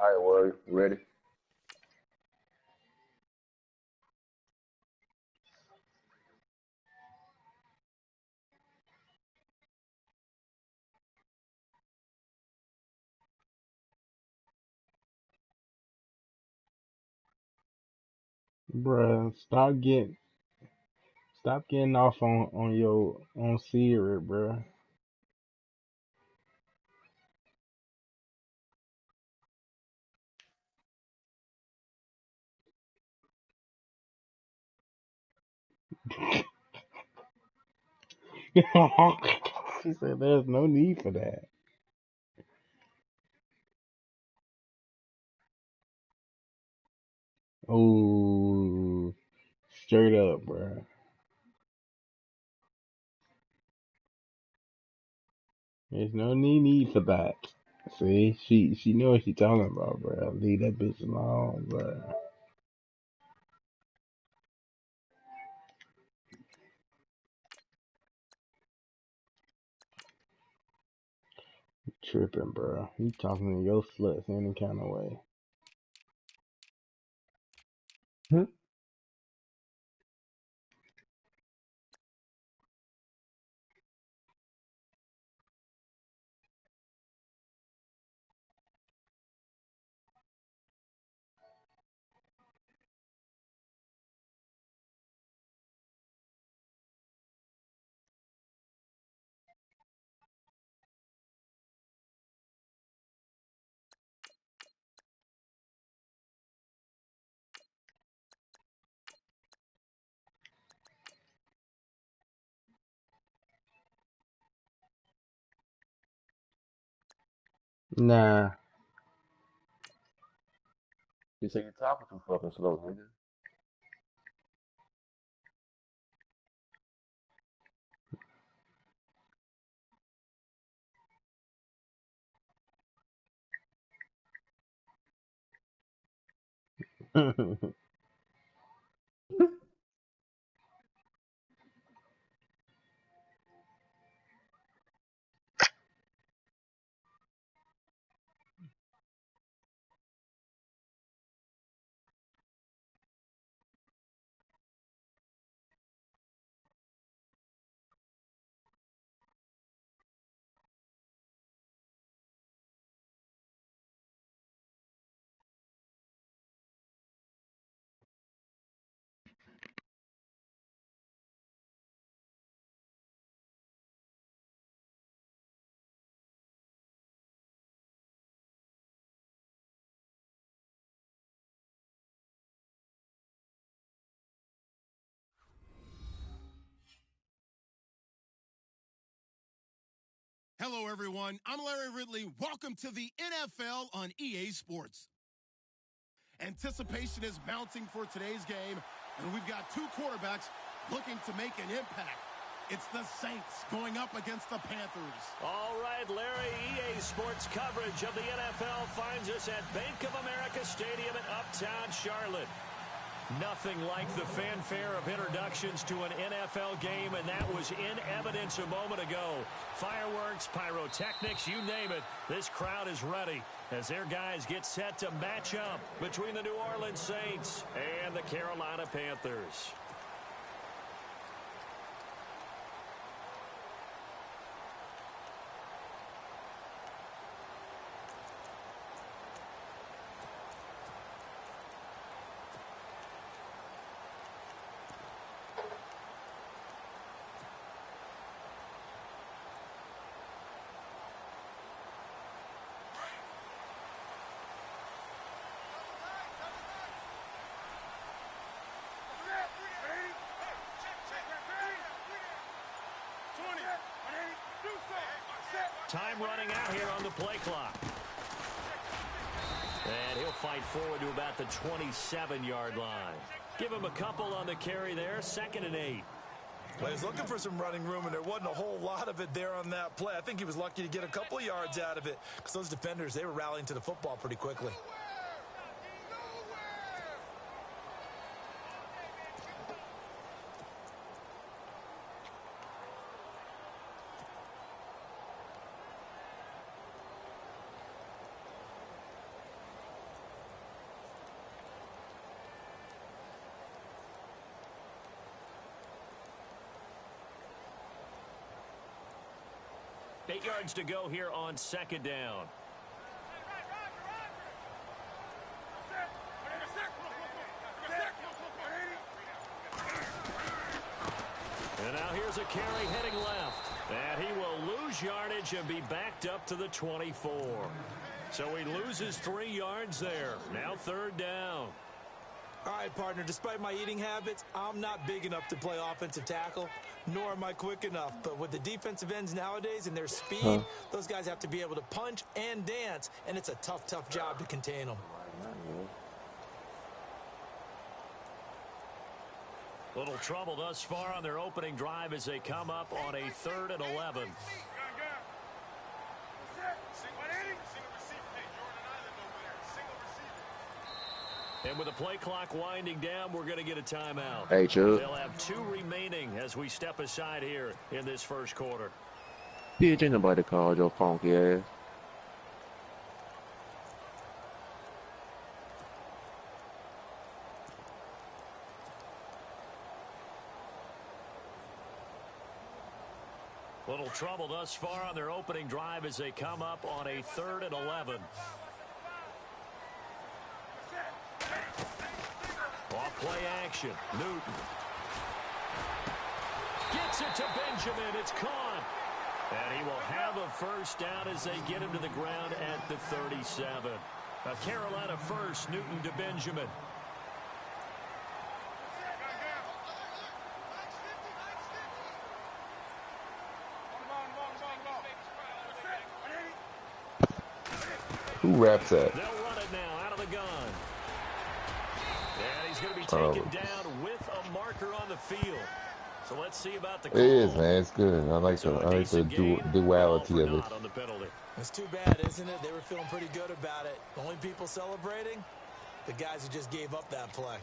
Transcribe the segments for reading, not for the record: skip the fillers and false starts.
right, well, you ready? Bruh, stop getting off on your on Siri, bruh. She said there's no need for that. Oh, straight up, bruh. There's no need for that. See, she know what she talking about, bruh. Leave that bitch alone, bruh. Tripping, bruh. You talking to your sluts any kind of way. Nah. You say you're talking too fucking slow, Hello, everyone. I'm Larry Ridley. Welcome to the NFL on EA Sports. Anticipation is mounting for today's game, and we've got two quarterbacks looking to make an impact. It's the Saints going up against the Panthers. All right, Larry, EA Sports coverage of the NFL finds us at Bank of America Stadium in Uptown Charlotte. Nothing like the fanfare of introductions to an NFL game, and that was in evidence a moment ago. Fireworks, pyrotechnics, you name it. This crowd is ready as their guys get set to match up between the New Orleans Saints and the Carolina Panthers. Time running out here on the play clock. And he'll fight forward to about the 27-yard line. Give him a couple on the carry there, 2nd and 8. Well, he's looking for some running room, and there wasn't a whole lot of it there on that play. I think he was lucky to get a couple of yards out of it because those defenders, they were rallying to the football pretty quickly. 8 yards to go here on 2nd down. And now here's a carry heading left. And he will lose yardage and be backed up to the 24. So he loses 3 yards there. Now 3rd down. All right, partner, despite my eating habits, I'm not big enough to play offensive tackle, nor am I quick enough. But with the defensive ends nowadays and their speed, those guys have to be able to punch and dance, and it's a tough, tough job to contain them. Little trouble thus far on their opening drive as they come up on a 3rd and 11. And with the play clock winding down, we're going to get a timeout. Hey, Chug. They'll have 2 remaining as we step aside here in this first quarter. Ain't nobody called your funky ass. Little trouble thus far on their opening drive as they come up on a 3rd and 11. Off play action. Newton. Gets it to Benjamin. It's caught. And he will have a first down as they get him to the ground at the 37. A Carolina first. Newton to Benjamin. Who raps that? They'll run it now out of the gun. And he's going to be taken down with a marker on the field. So let's see about the call. It is, man. It's good. I like the duality of it. It's too bad, isn't it? They were feeling pretty good about it. The only people celebrating, the guys who just gave up that play.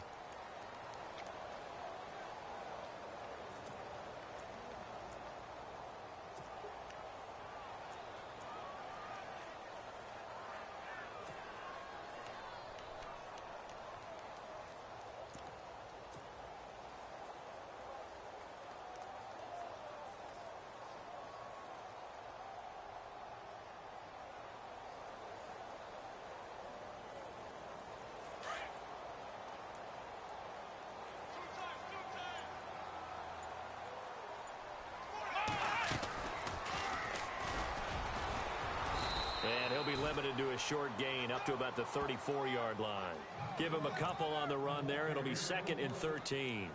And he'll be limited to a short gain up to about the 34-yard line. Give him a couple on the run there. It'll be 2nd and 13.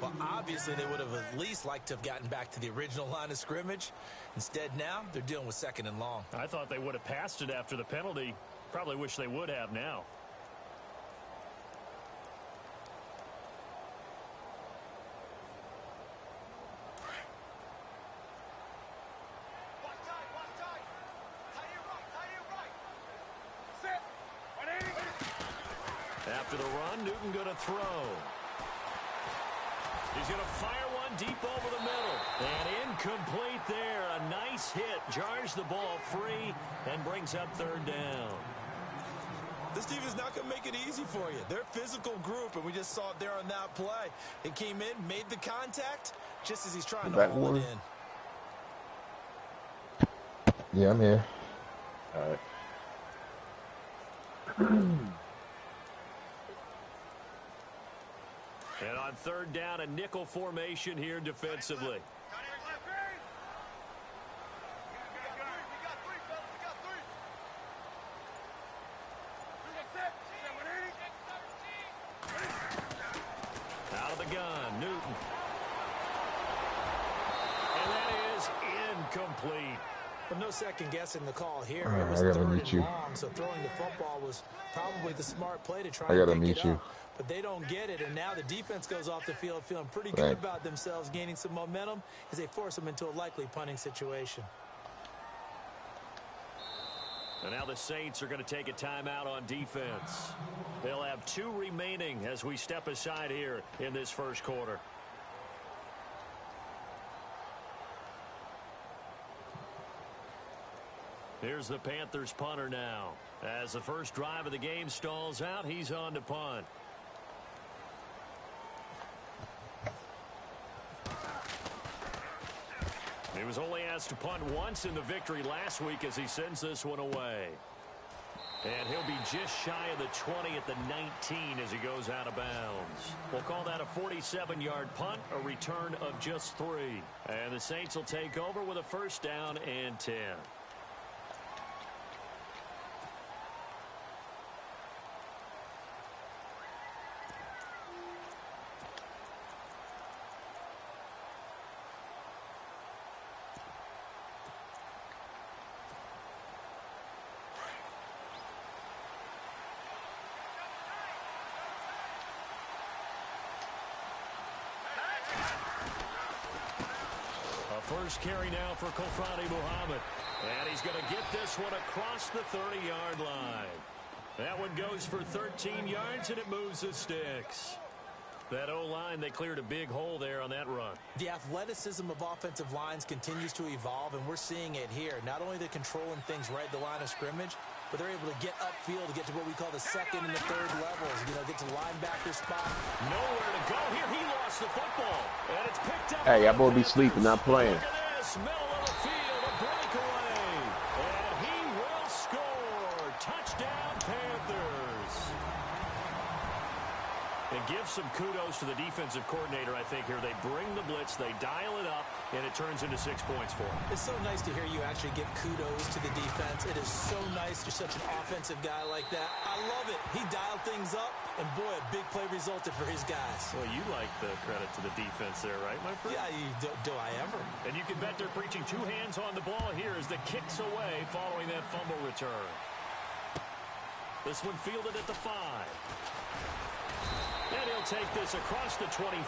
Well, obviously, they would have at least liked to have gotten back to the original line of scrimmage. Instead, now, they're dealing with 2nd and long. I thought they would have passed it after the penalty. Probably wish they would have now. After the run, Newton going to throw. He's going to fire one deep over the middle. And incomplete there. A nice hit. Jars the ball free and brings up 3rd down. This team is not going to make it easy for you. They're a physical group, and we just saw it there on that play. They came in, made the contact, just as he's trying to haul it in. Yeah, I'm here. All right. And on 3rd down, a nickel formation here defensively. Out of the gun, Newton. And that is incomplete. But no second guessing the call here. All right, it was I gotta 3rd meet and you. long, so throwing the football was probably the smart play to try I and gotta pick meet it you. up. But they don't get it, and now the defense goes off the field feeling pretty good Right. about themselves, gaining some momentum as they force them into a likely punting situation. And now the Saints are going to take a timeout on defense. They'll have 2 remaining as we step aside here in this first quarter. Here's the Panthers punter now. As the first drive of the game stalls out, he's on to punt. He was only asked has to punt once in the victory last week as he sends this one away. And he'll be just shy of the 20 at the 19 as he goes out of bounds. We'll call that a 47-yard punt, a return of just 3. And the Saints will take over with a first down and 10. First carry now for Kofrani Muhammad. And he's going to get this one across the 30-yard line. That one goes for 13 yards, and it moves the sticks. That O-line, they cleared a big hole there on that run. The athleticism of offensive lines continues to evolve, and we're seeing it here. Not only they're controlling things right at the line of scrimmage, but they're able to get upfield to get to what we call the second and the third levels. You know, get to linebacker spot. Nowhere to go here. He lost the football, and it's picked up. Hey, y'all boy be sleeping, not playing. Look at this, middle of the field, a breakaway, and he will score. Touchdown, Panthers. And give some kudos to the defensive coordinator, I think, here. They bring the blitz, they dial it up, and it turns into 6 points for them. It's so nice to hear you actually give kudos to the defense. It is so nice you're such an offensive guy like that. I love it. He dialed things up, and boy, a big play resulted for his guys. Well, you like the credit to the defense there, right, my friend? Yeah, do I ever? And you can bet they're preaching 2 hands on the ball here as the kick's away following that fumble return. This one fielded at the 5. And he'll take this across the 25,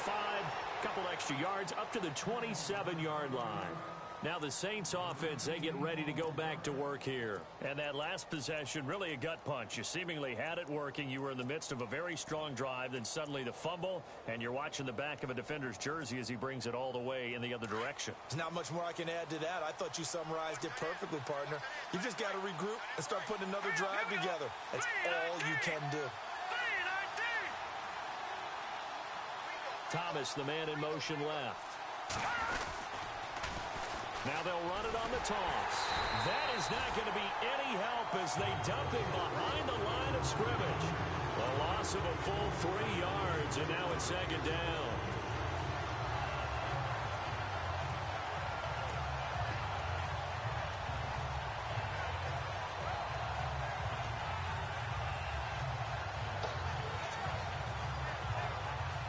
couple extra yards up to the 27-yard line. Now the Saints offense, they get ready to go back to work here. And that last possession, really a gut punch. You seemingly had it working. You were in the midst of a very strong drive, then suddenly the fumble, and you're watching the back of a defender's jersey as he brings it all the way in the other direction. There's not much more I can add to that. I thought you summarized it perfectly, partner. You just got to regroup and start putting another drive together. That's all you can do. Thomas, the man in motion left. Now they'll run it on the toss. That is not going to be any help as they dump him behind the line of scrimmage. A loss of a full 3 yards, and now it's second down.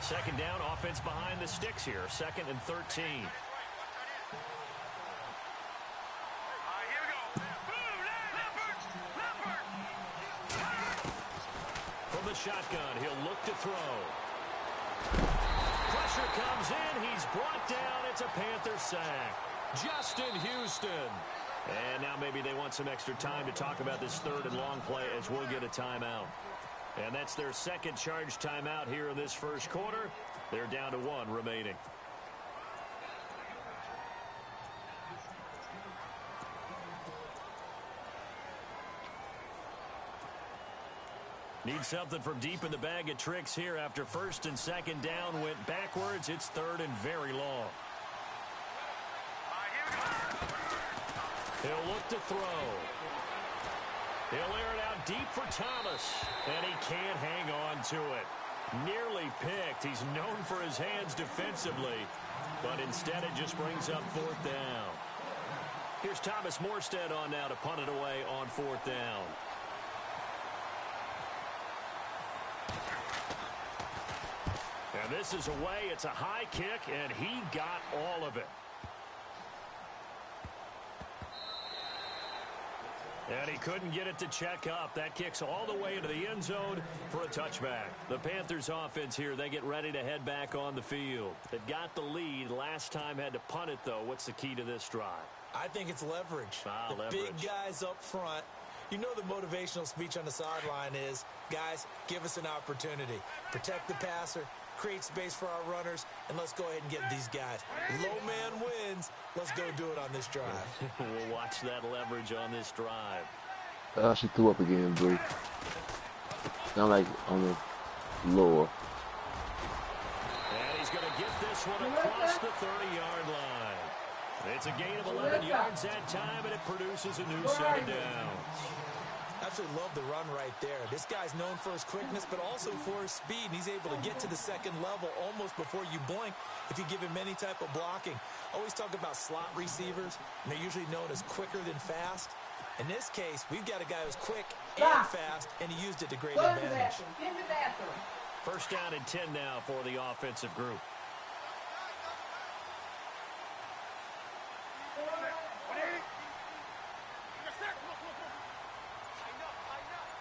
Second down, offense behind the sticks here. 2nd and 13. From the shotgun, he'll look to throw. Pressure comes in. He's brought down. It's a Panther sack. Justin Houston. And now maybe they want some extra time to talk about this 3rd and long play as we'll get a timeout. And that's their second charge timeout here in this first quarter. They're down to 1 remaining. Need something from deep in the bag of tricks here after 1st and 2nd down went backwards. It's 3rd and very long. He'll look to throw. He'll air it out deep for Thomas, and he can't hang on to it. Nearly picked. He's known for his hands defensively, but instead it just brings up 4th down. Here's Thomas Morstead on now to punt it away on 4th down. And this is away. It's a high kick, and he got all of it. And he couldn't get it to check up. That kicks all the way into the end zone for a touchback. The Panthers offense here, they get ready to head back on the field. They've got the lead. Last time had to punt it, though. What's the key to this drive? I think it's leverage. Leverage. Big guys up front. You know the motivational speech on the sideline is, guys, give us an opportunity. Protect the passer, create space for our runners, and let's go ahead and get these guys. Low man wins. Let's go do it on this drive. We'll watch that leverage on this drive. She threw up again, Blue. Sound like on the lower. And he's going to get this one across the 30-yard line. It's a gain of 11 yards that time, and it produces a new set of downs. Absolutely love the run right there. This guy's known for his quickness, but also for his speed. And he's able to get to the second level almost before you blink if you give him any type of blocking. Always talk about slot receivers, and they're usually known as quicker than fast. In this case, we've got a guy who's quick and fast, and he used it to great advantage. First down and 10 now for the offensive group.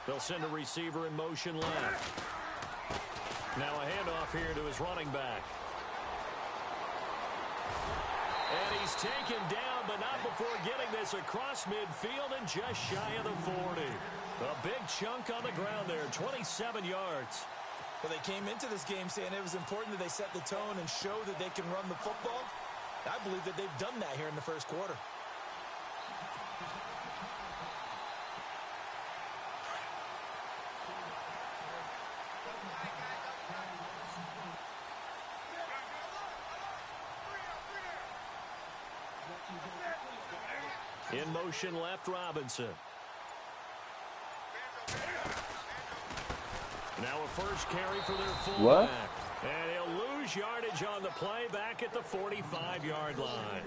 They'll send a receiver in motion left. Now a handoff here to his running back. And he's taken down, but not before getting this across midfield and just shy of the 40. A big chunk on the ground there, 27 yards. Well, they came into this game saying it was important that they set the tone and show that they can run the football. I believe that they've done that here in the first quarter. In motion left, Robinson. Now a first carry for their fullback. And he'll lose yardage on the play back at the 45-yard line.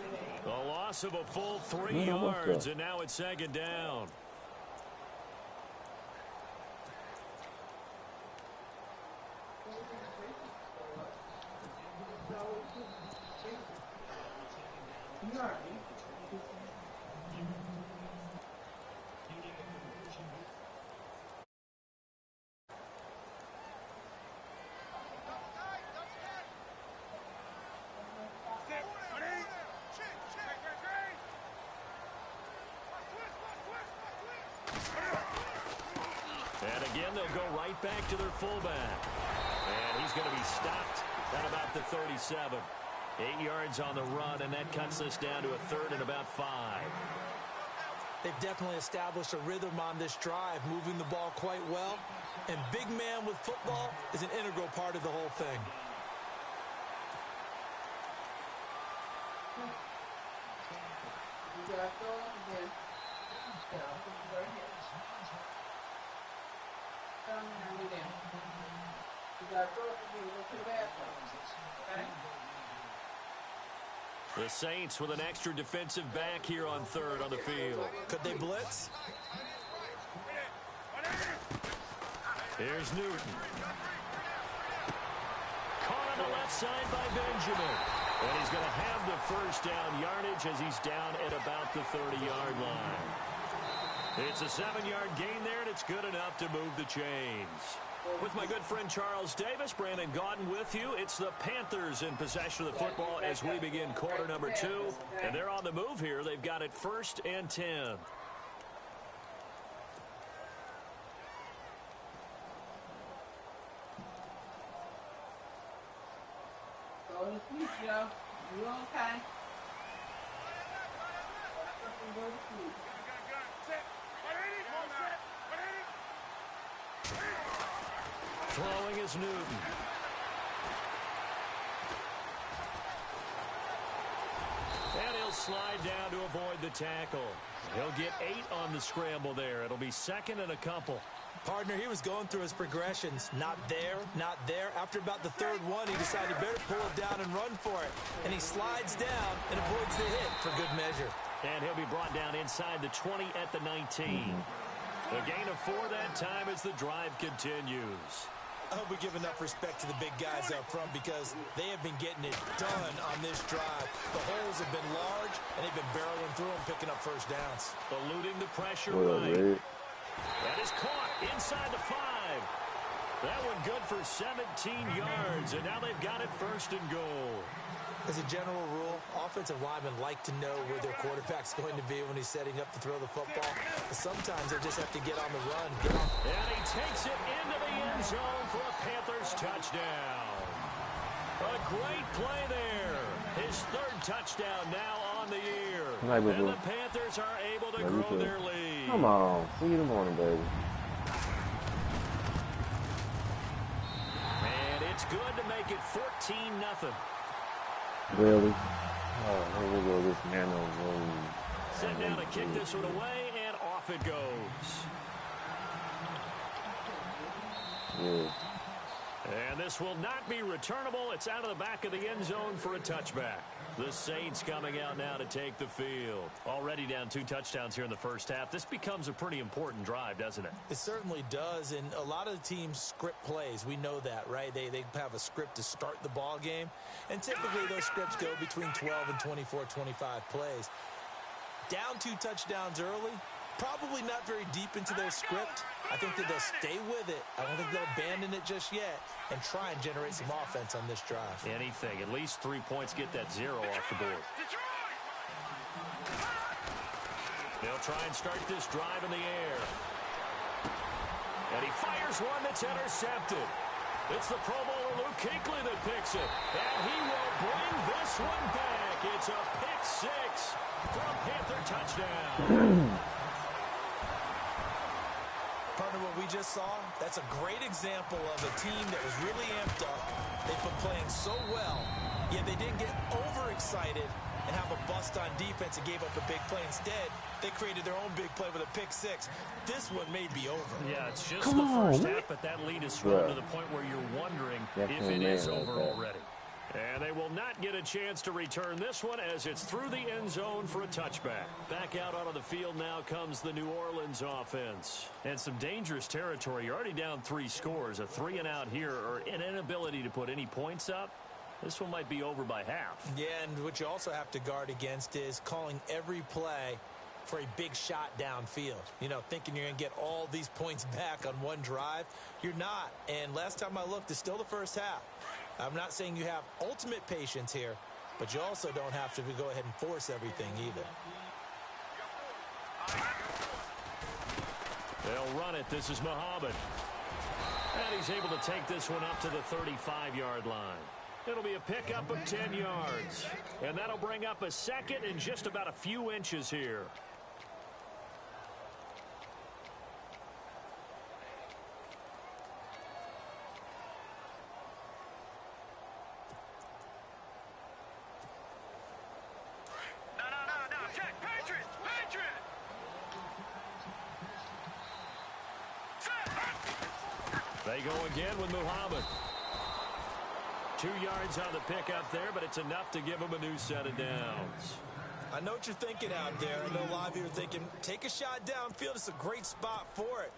A loss of a full 3 yards, and now it's second down. And again, they'll go right back to their fullback. And he's going to be stopped at about the 37. 8 yards on the run, and that cuts us down to a third and about 5. They've definitely established a rhythm on this drive, moving the ball quite well. And big man with football is an integral part of the whole thing. The Saints with an extra defensive back here on third on the field. Could they blitz? Here's Newton. Caught on the left side by Benjamin. And he's going to have the first down yardage as he's down at about the 30-yard line. It's a 7-yard gain there, and it's good enough to move the chains. With my good friend Charles Davis, Brandon Gaudin with you. It's the Panthers in possession of the football as we begin quarter number 2. And they're on the move here. They've got it 1st and 10. Go to sleep, Joe. You okay? Go to sleep. Throwing is Newton. And he'll slide down to avoid the tackle. He'll get 8 on the scramble there. It'll be 2nd and a couple. Partner, he was going through his progressions. Not there, not there. After about the 3rd one, he decided he better pull it down and run for it. And he slides down and avoids the hit for good measure. And he'll be brought down inside the 20 at the 19. A gain of 4 that time as the drive continues. I hope we give enough respect to the big guys up front because they have been getting it done on this drive. The holes have been large, and they've been barreling through them, picking up first downs. Eluding the pressure right. That is caught inside the 5. That one good for 17 yards, and now they've got it 1st and goal. As a general rule, offensive linemen like to know where their quarterback's going to be when he's setting up to throw the football. But sometimes they just have to get on the run. And he takes it into the end zone for a Panthers touchdown. A great play there. His 3rd touchdown now on the year. And the Panthers are able to grow their lead. Come on. See you in the morning, baby. And it's good to make it 14-0. Really? Oh, here we go. This nano roll. Set down to kick this one away, and off it goes. Yeah. And this will not be returnable. It's out of the back of the end zone for a touchback. The Saints coming out now to take the field. Already down 2 touchdowns here in the first half. This becomes a pretty important drive, doesn't it? It certainly does, and a lot of the teams script plays. We know that, right? They have a script to start the ball game, and typically those scripts go between 12 and 24, 25 plays. Down 2 touchdowns early, probably not very deep into their script. I think that they'll stay with it. I don't think they'll abandon it just yet and try and generate some offense on this drive. Anything. At least 3 points, get that 0 off the board. They'll try and start this drive in the air. And he fires one that's intercepted. It's the Pro Bowler Luke Kuechly that picks it. And he will bring this one back. It's a pick 6 for a Panther touchdown. Partner, what we just saw, that's a great example of a team that was really amped up. They've been playing so well, yet they didn't get overexcited and have a bust on defense and gave up a big play. Instead, they created their own big play with a pick 6. This one may be over. Yeah, it's just the first half, but that lead is swollen to the point where you're wondering if it is over already. And they will not get a chance to return this one as it's through the end zone for a touchback. Back out onto the field now comes the New Orleans offense. And some dangerous territory. You're already down 3 scores. A 3-and-out here or an inability to put any points up. This one might be over by half. Yeah, and what you also have to guard against is calling every play for a big shot downfield. You know, thinking you're going to get all these points back on one drive. You're not. And last time I looked, it's still the first half. I'm not saying you have ultimate patience here, but you also don't have to go ahead and force everything either. They'll run it. This is Muhammad. And he's able to take this one up to the 35-yard line. It'll be a pickup of 10 yards. And that'll bring up a second and just about a few inches here. They go again with Muhammad. 2 yards on the pickup there, but it's enough to give him a new set of downs. I know what you're thinking out there. I know a lot of you are thinking, take a shot downfield. It's a great spot for it.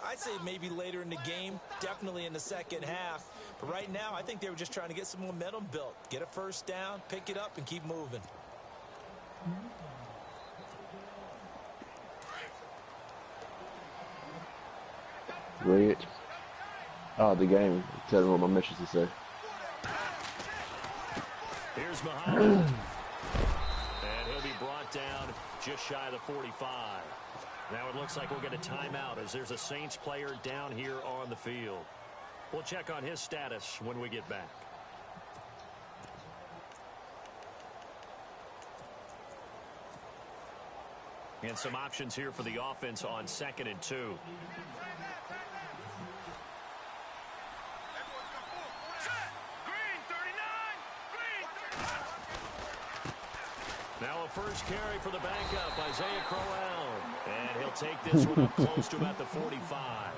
I'd say maybe later in the game, definitely in the second half. But right now, I think they were just trying to get some momentum built. Get a first down, pick it up, and keep moving. Great. Oh, the game. Tell them what my mission to say. Here's Muhammad. And he'll be brought down just shy of the 45. Now it looks like we'll get a timeout as there's a Saints player down here on the field. We'll check on his status when we get back. And some options here for the offense on 2nd and 2. Now a first carry for the backup, Isaiah Crowell. And he'll take this one up close to about the 45.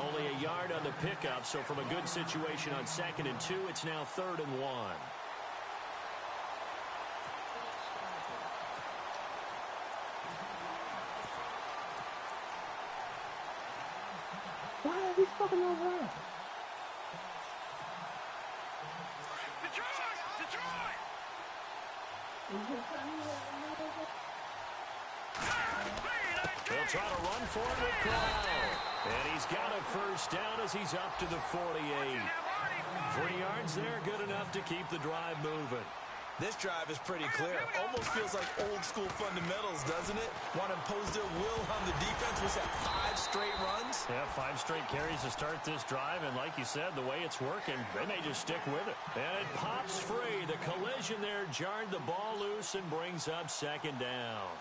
Only a yard on the pickup, so from a good situation on 2nd and 2, it's now 3rd and 1. Why are these fucking over? They'll try to run for it with Crowell. And he's got a first down as he's up to the 48. 3 yards there, good enough to keep the drive moving. This drive is pretty clear. Almost feels like old school fundamentals, doesn't it? Want to impose their will on the defense. Was that 5 straight runs? Yeah, 5 straight carries to start this drive. And like you said, the way it's working, they may just stick with it. And it pops free. The collision there jarred the ball loose and brings up 2nd down.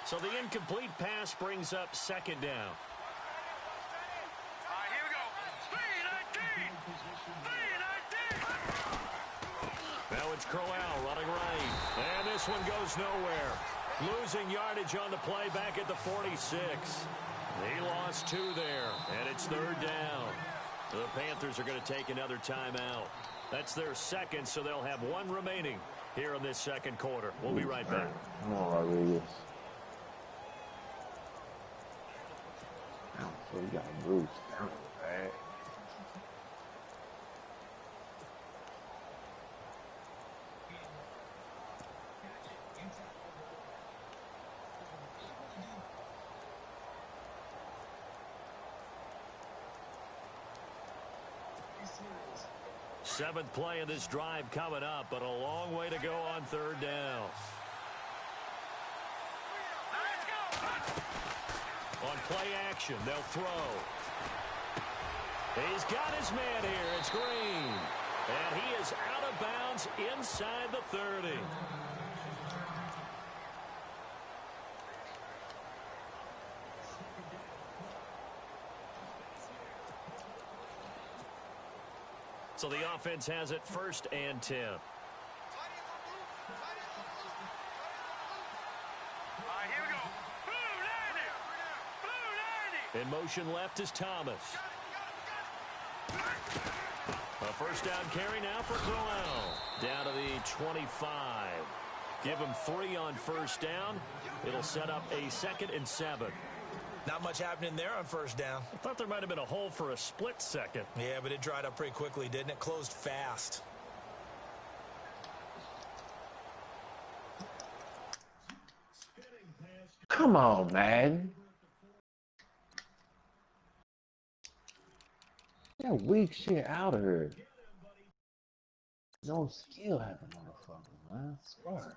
So the incomplete pass brings up second down. Here we go. 3-19. Now it's Crowell running right. And this one goes nowhere. Losing yardage on the play back at the 46. He lost 2 there, and it's third down. The Panthers are going to take another timeout. That's their second, so they'll have 1 remaining here in this second quarter. We'll be right back. Come on, Rodriguez. So we got Bruce down bad. Seventh play of this drive coming up, but a long way to go on third down. On play action, they'll throw. He's got his man here. It's Green. And he is out of bounds inside the 30. So the offense has it 1st and 10. Here we go. Blue 90. In motion left is Thomas. A first down carry now for Crowell. Down to the 25. Give him 3 on first down. It'll set up a 2nd and 7. Not much happening there on first down. I thought there might have been a hole for a split second. Yeah, but it dried up pretty quickly, didn't it? Closed fast. Come on, man. That weak shit out of here. No skill having motherfucker, man. I swear.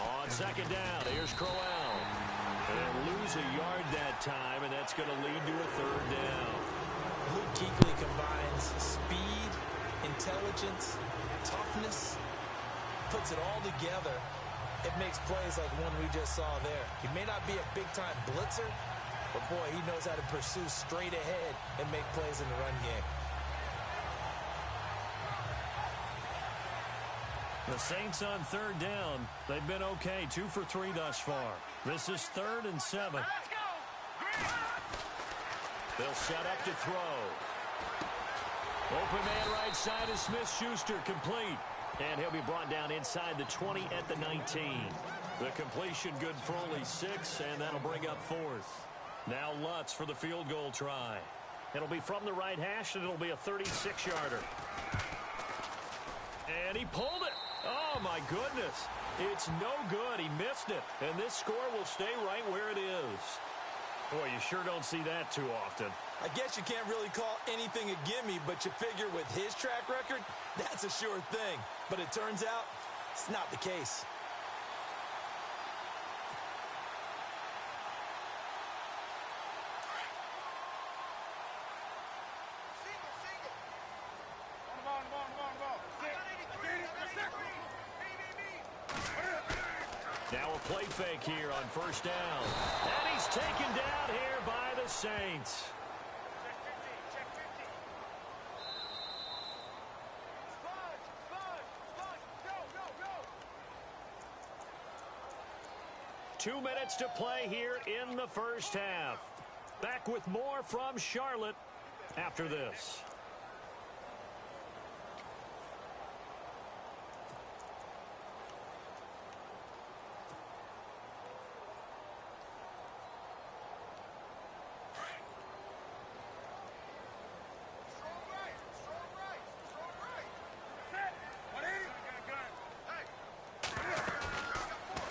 On second down, here's Crowell. They'll lose a yard that time, and that's going to lead to a third down. Luke Kuechly combines speed, intelligence, toughness, puts it all together. It makes plays like one we just saw there. He may not be a big-time blitzer, but boy, he knows how to pursue straight ahead and make plays in the run game. The Saints on third down. They've been okay, 2 for 3 thus far. This is 3rd and 7. Let's go. They'll set up to throw. Open man right side is Smith-Schuster, complete. And he'll be brought down inside the 20 at the 19. The completion good for only 6, and that'll bring up 4th. Now Lutz for the field goal try. It'll be from the right hash, and it'll be a 36-yarder. And he pulled it. Oh, my goodness. It's no good. He missed it. And this score will stay right where it is. Boy, you sure don't see that too often. I guess you can't really call anything a gimme, but you figure with his track record, that's a sure thing. But it turns out it's not the case. Now a play fake here on first down. And he's taken down here by the Saints. Check 50. 2 minutes to play here in the first half. Back with more from Charlotte after this.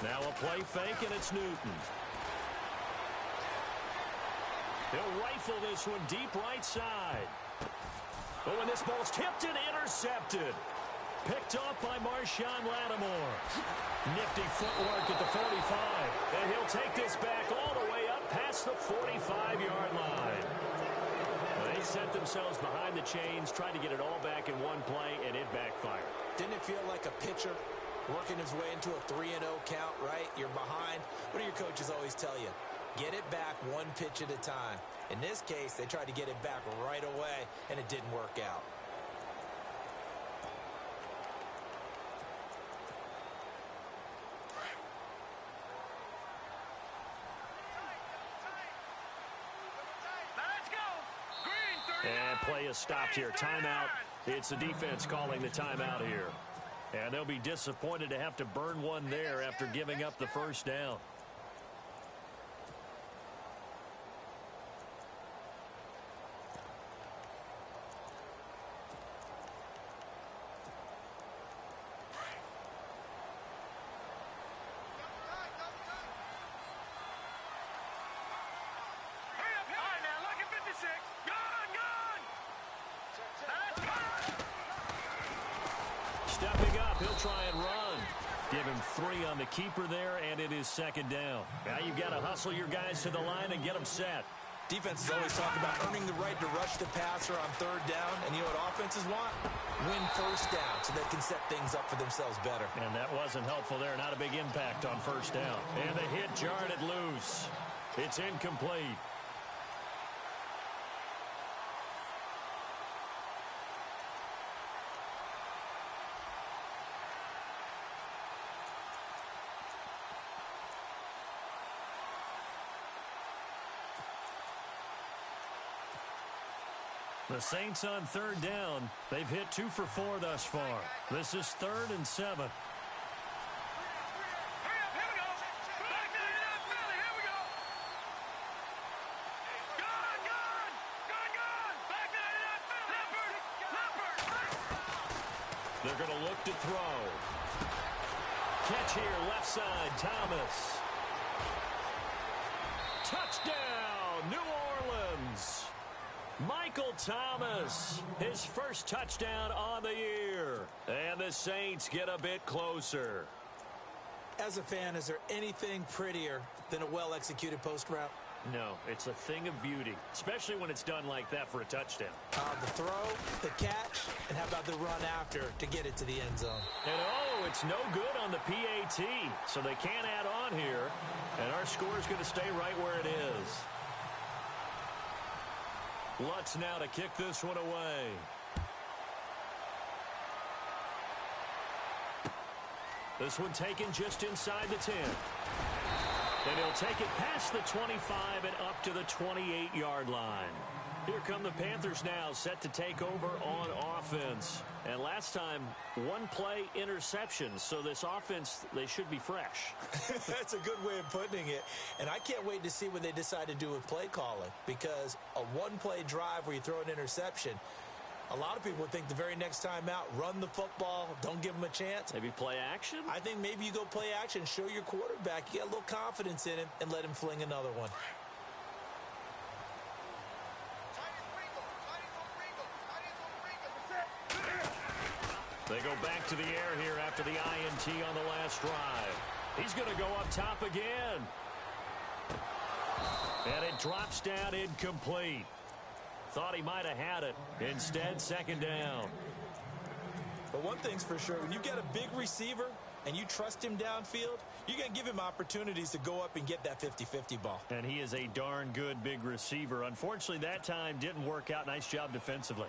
Now a play fake, and it's Newton. He'll rifle this one deep right side. Oh, and this ball's tipped and intercepted. Picked off by Marshawn Lattimore. Nifty footwork at the 45. And he'll take this back all the way up past the 45-yard line. Well, they set themselves behind the chains, tried to get it all back in one play, and it backfired. Didn't it feel like a pitcher working his way into a 3-0 count, right? You're behind. What do your coaches always tell you? Get it back one pitch at a time. In this case, they tried to get it back right away, and it didn't work out. Let's go. Green, 30 And play is stopped here. Timeout. It's the defense calling the timeout here. And they'll be disappointed to have to burn one there after giving up the first down. Hurry up, all right, now, look at 56. Gone, gone. Let's go. Stepping up, he'll try and run. Give him 3 on the keeper there, and it is second down. Now you've got to hustle your guys to the line and get them set. Defenses always talk about earning the right to rush the passer on third down. And you know what offenses want? Win first down so they can set things up for themselves better. And that wasn't helpful there. Not a big impact on first down. And the hit jarred it loose. It's incomplete. The Saints on third down. They've hit 2 for 4 thus far. This is 3rd and 7. Hurry up, here we go. Back to the left belly, here we go. Gone, gone. Gone, gone. Back to the left belly. Leopard. They're going to look to throw. Catch here, left side, Thomas. Touchdown, New Orleans. Michael Thomas, his first touchdown on the year. And the Saints get a bit closer. As a fan, is there anything prettier than a well-executed post route? No, it's a thing of beauty, especially when it's done like that for a touchdown. The throw, the catch, and how about the run after to get it to the end zone? And oh, it's no good on the PAT, so they can't add on here. And our score is going to stay right where it is. Lutz now to kick this one away. This one taken just inside the 10. And he'll take it past the 25 and up to the 28-yard line. Here come the Panthers now, set to take over on offense. And last time, one play interception. So this offense, they should be fresh. That's a good way of putting it. And I can't wait to see what they decide to do with play calling. Because a one-play drive where you throw an interception, a lot of people would think the very next time out, run the football, don't give them a chance. Maybe play action? I think maybe you go play action, show your quarterback, you get a little confidence in him, and let him fling another one. They go back to the air here after the INT on the last drive. He's going to go up top again. And it drops down incomplete. Thought he might have had it. Instead, second down. But one thing's for sure, when you get a big receiver and you trust him downfield, you're going to give him opportunities to go up and get that 50-50 ball. And he is a darn good big receiver. Unfortunately, that time didn't work out. Nice job defensively.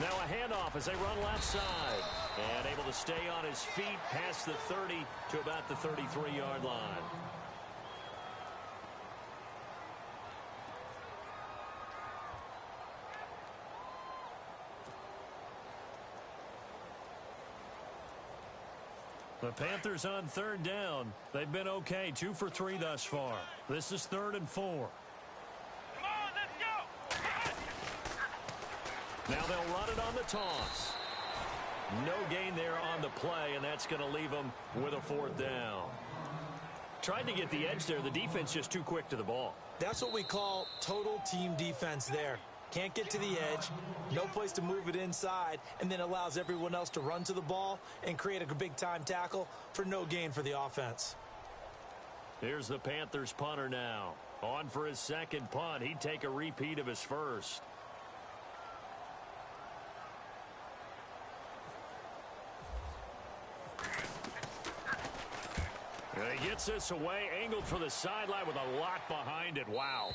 Now a handoff as they run left side. And able to stay on his feet past the 30 to about the 33-yard line. The Panthers on third down. They've been okay. 2 for 3 thus far. This is 3rd and 4. Come on, let's go. Now they'll run it on the toss. No gain there on the play, and that's going to leave them with a 4th down. Tried to get the edge there. The defense just too quick to the ball. That's what we call total team defense there. Can't get to the edge, no place to move it inside, and then allows everyone else to run to the ball and create a big-time tackle for no gain for the offense. Here's the Panthers punter now. On for his second punt. He'd take a repeat of his first. And he gets this away, angled for the sideline with a lot behind it. Wow.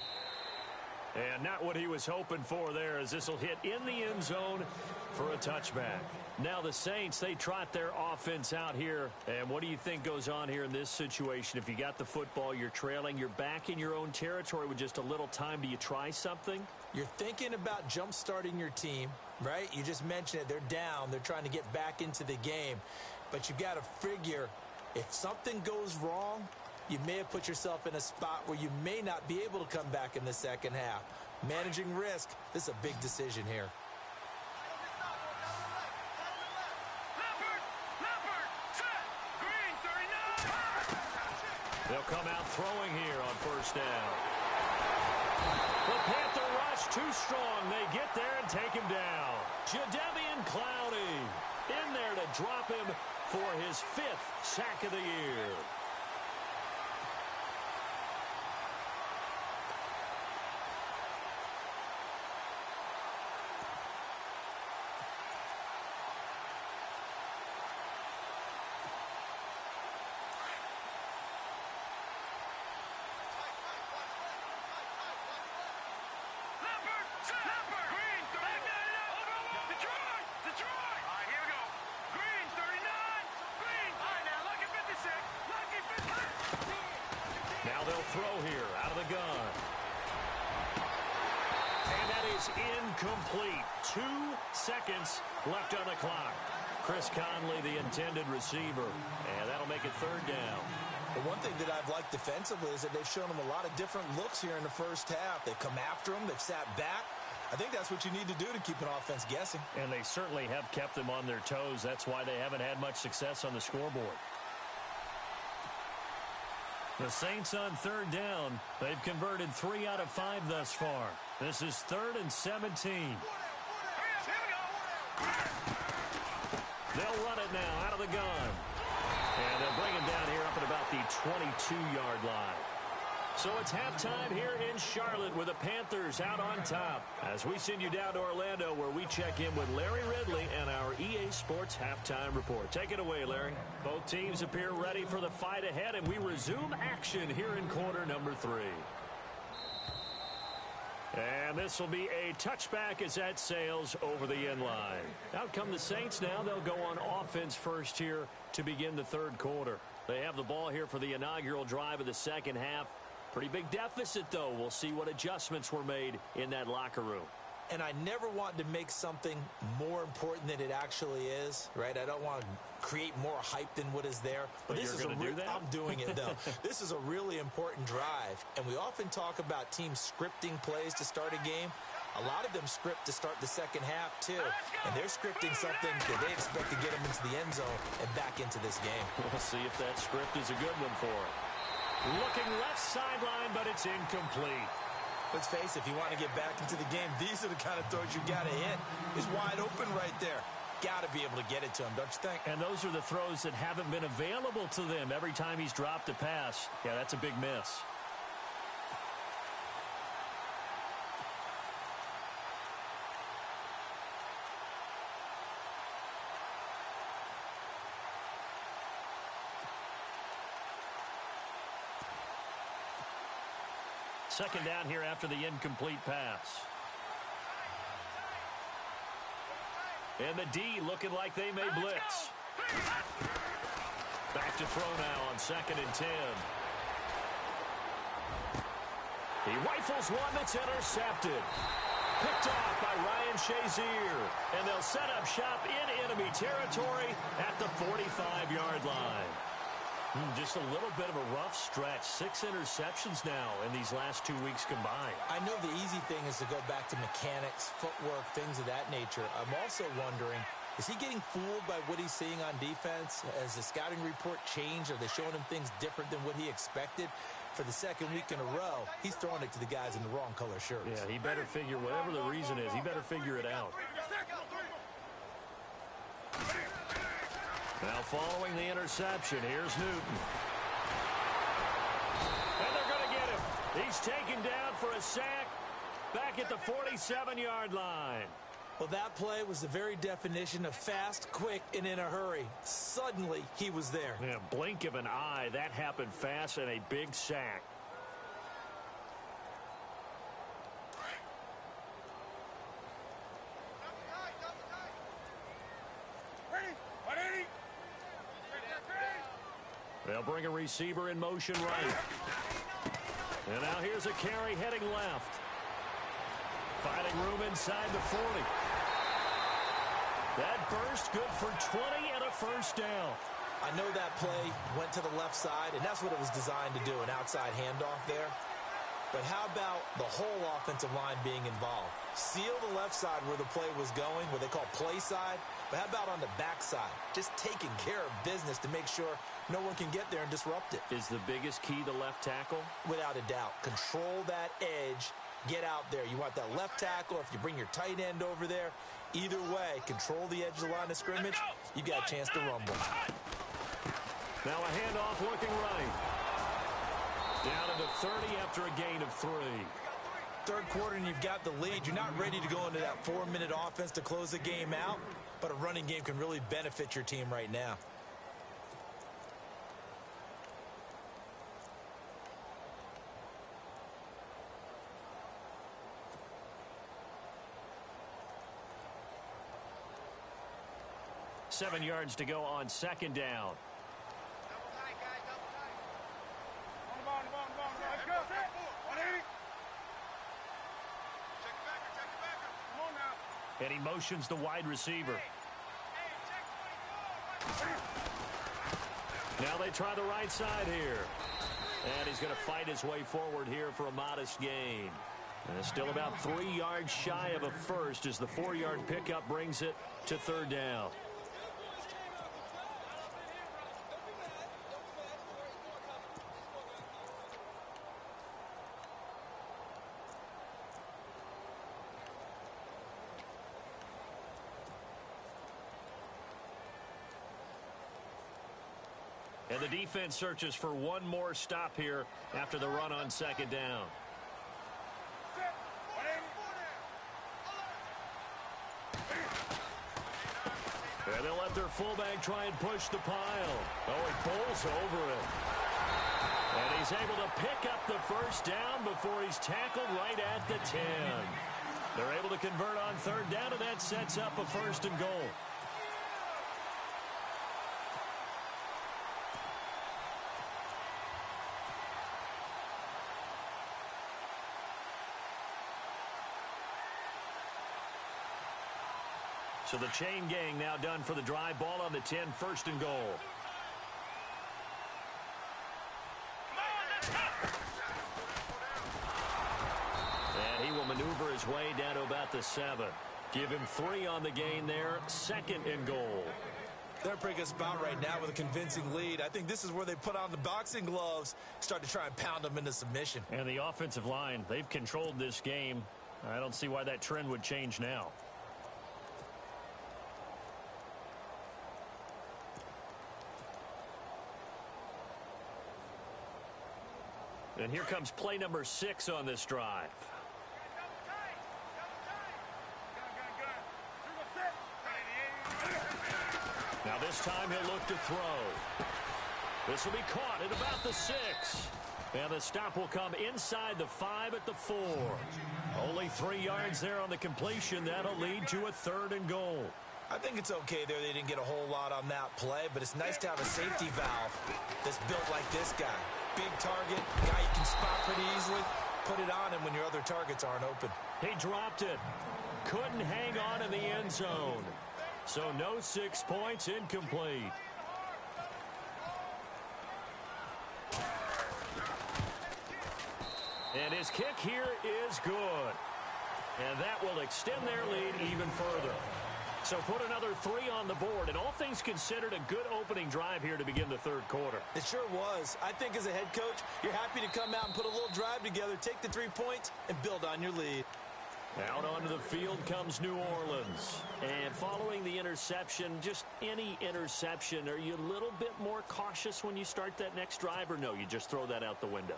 And not what he was hoping for there, as this will hit in the end zone for a touchback. Now the Saints, they trot their offense out here. And what do you think goes on here in this situation? If you got the football, you're trailing, you're back in your own territory with just a little time. Do you try something? You're thinking about jump-starting your team, right? You just mentioned it. They're down. They're trying to get back into the game. But you've got to figure, if something goes wrong, you may have put yourself in a spot where you may not be able to come back in the second half. Managing risk, this is a big decision here. They'll come out throwing here on 1st down. The Panther rush too strong. They get there and take him down. Jadeveon Clowney in there to drop him for his 5th sack of the year. Now they'll throw here out of the gun. And that is incomplete. 2 seconds left on the clock. Chris Conley, the intended receiver. And that'll make it 3rd down. The one thing that I've liked defensively is that they've shown them a lot of different looks here in the first half. They've come after them. They've sat back. I think that's what you need to do to keep an offense guessing. And they certainly have kept them on their toes. That's why they haven't had much success on the scoreboard. The Saints on 3rd down. They've converted 3 out of 5 thus far. This is 3rd and 17. They'll run it now out of the gun. And they'll bring him down here up at about the 22-yard line. So it's halftime here in Charlotte with the Panthers out on top. As we send you down to Orlando, where we check in with Larry Ridley and our EA Sports Halftime Report. Take it away, Larry. Both teams appear ready for the fight ahead, and we resume action here in quarter number 3. And this will be a touchback as that sails over the end line. Out come the Saints now. They'll go on offense first here to begin the 3rd quarter. They have the ball here for the inaugural drive of the second half. Pretty big deficit, though. We'll see what adjustments were made in that locker room. And I never want to make something more important than it actually is, right? I don't want to create more hype than what is there. But this is do that? I'm doing it, though. This is a really important drive. And we often talk about teams scripting plays to start a game. A lot of them script to start the second half, too. And they're scripting something that they expect to get them into the end zone and back into this game. We'll see if that script is a good one for them. Looking left sideline, but it's incomplete. Let's face it, if you want to get back into the game, these are the kind of throws you got to hit. He's wide open right there. Got to be able to get it to him, don't you think? And those are the throws that haven't been available to them every time he's dropped a pass. Yeah, that's a big miss. Second down here after the incomplete pass. And the D looking like they may blitz. Back to throw now on 2nd and 10. He rifles one that's intercepted. Picked off by Ryan Shazier. And they'll set up shop in enemy territory at the 45-yard line. Just a little bit of a rough stretch. 6 interceptions now in these last 2 weeks combined. I know the easy thing is to go back to mechanics, footwork, things of that nature. I'm also wondering, is he getting fooled by what he's seeing on defense? Has the scouting report changed? Are they showing him things different than what he expected? For the second week in a row, he's throwing it to the guys in the wrong color shirts. Yeah, he better figure, whatever the reason is, he better figure it out. Now following the interception, here's Newton. And they're going to get him. He's taken down for a sack back at the 47-yard line. Well, that play was the very definition of fast, quick, and in a hurry. Suddenly, he was there. Yeah, blink of an eye. That happened fast and a big sack. They'll bring a receiver in motion right. And now here's a carry heading left. Finding room inside the 40. That burst good for 20 and a first down. I know that play went to the left side, and that's what it was designed to do, an outside handoff there. But how about the whole offensive line being involved? Seal the left side where the play was going, what they call play side. But how about on the back side? Just taking care of business to make sure no one can get there and disrupt it. Is the biggest key the left tackle? Without a doubt. Control that edge. Get out there. You want that left tackle, or if you bring your tight end over there, either way, control the edge of the line of scrimmage, you got a chance to rumble. Now a handoff looking right. Down to the 30 after a gain of 3. Third quarter and you've got the lead. You're not ready to go into that 4-minute offense to close the game out, but a running game can really benefit your team right now. Seven yards to go on second down. And he motions the wide receiver. Now they try the right side here. And he's going to fight his way forward here for a modest gain. And still about 3 yards shy of a first as the 4-yard pickup brings it to third down. And the defense searches for one more stop here after the run on second down. And they'll let their fullback try and push the pile. Oh, he bowls over it. And he's able to pick up the first down before he's tackled right at the 10. They're able to convert on third down, and that sets up a first and goal. So the chain gang now done for the drive. Ball on the 10, first and goal. And he will maneuver his way down to about the 7. Give him 3 on the gain there, second and goal. They're in a pretty good spot right now with a convincing lead. I think this is where they put on the boxing gloves, start to try and pound them into submission. And the offensive line, they've controlled this game. I don't see why that trend would change now. And here comes play number 6 on this drive. Now this time he'll look to throw. This will be caught at about the 6. And the stop will come inside the 5 at the 4. Only 3 yards there on the completion. That'll lead to a third and goal. I think it's okay there. They didn't get a whole lot on that play, but it's nice to have a safety valve that's built like this guy. Big target, guy you can spot pretty easily. Put it on him when your other targets aren't open. He dropped it. Couldn't hang on in the end zone. So no 6 points, incomplete. And his kick here is good. And that will extend their lead even further. So put another 3 on the board. And all things considered, a good opening drive here to begin the third quarter. It sure was. I think as a head coach, you're happy to come out and put a little drive together, take the 3 points, and build on your lead. Out onto the field comes New Orleans. And following the interception, just any interception, are you a little bit more cautious when you start that next drive, or no, you just throw that out the window?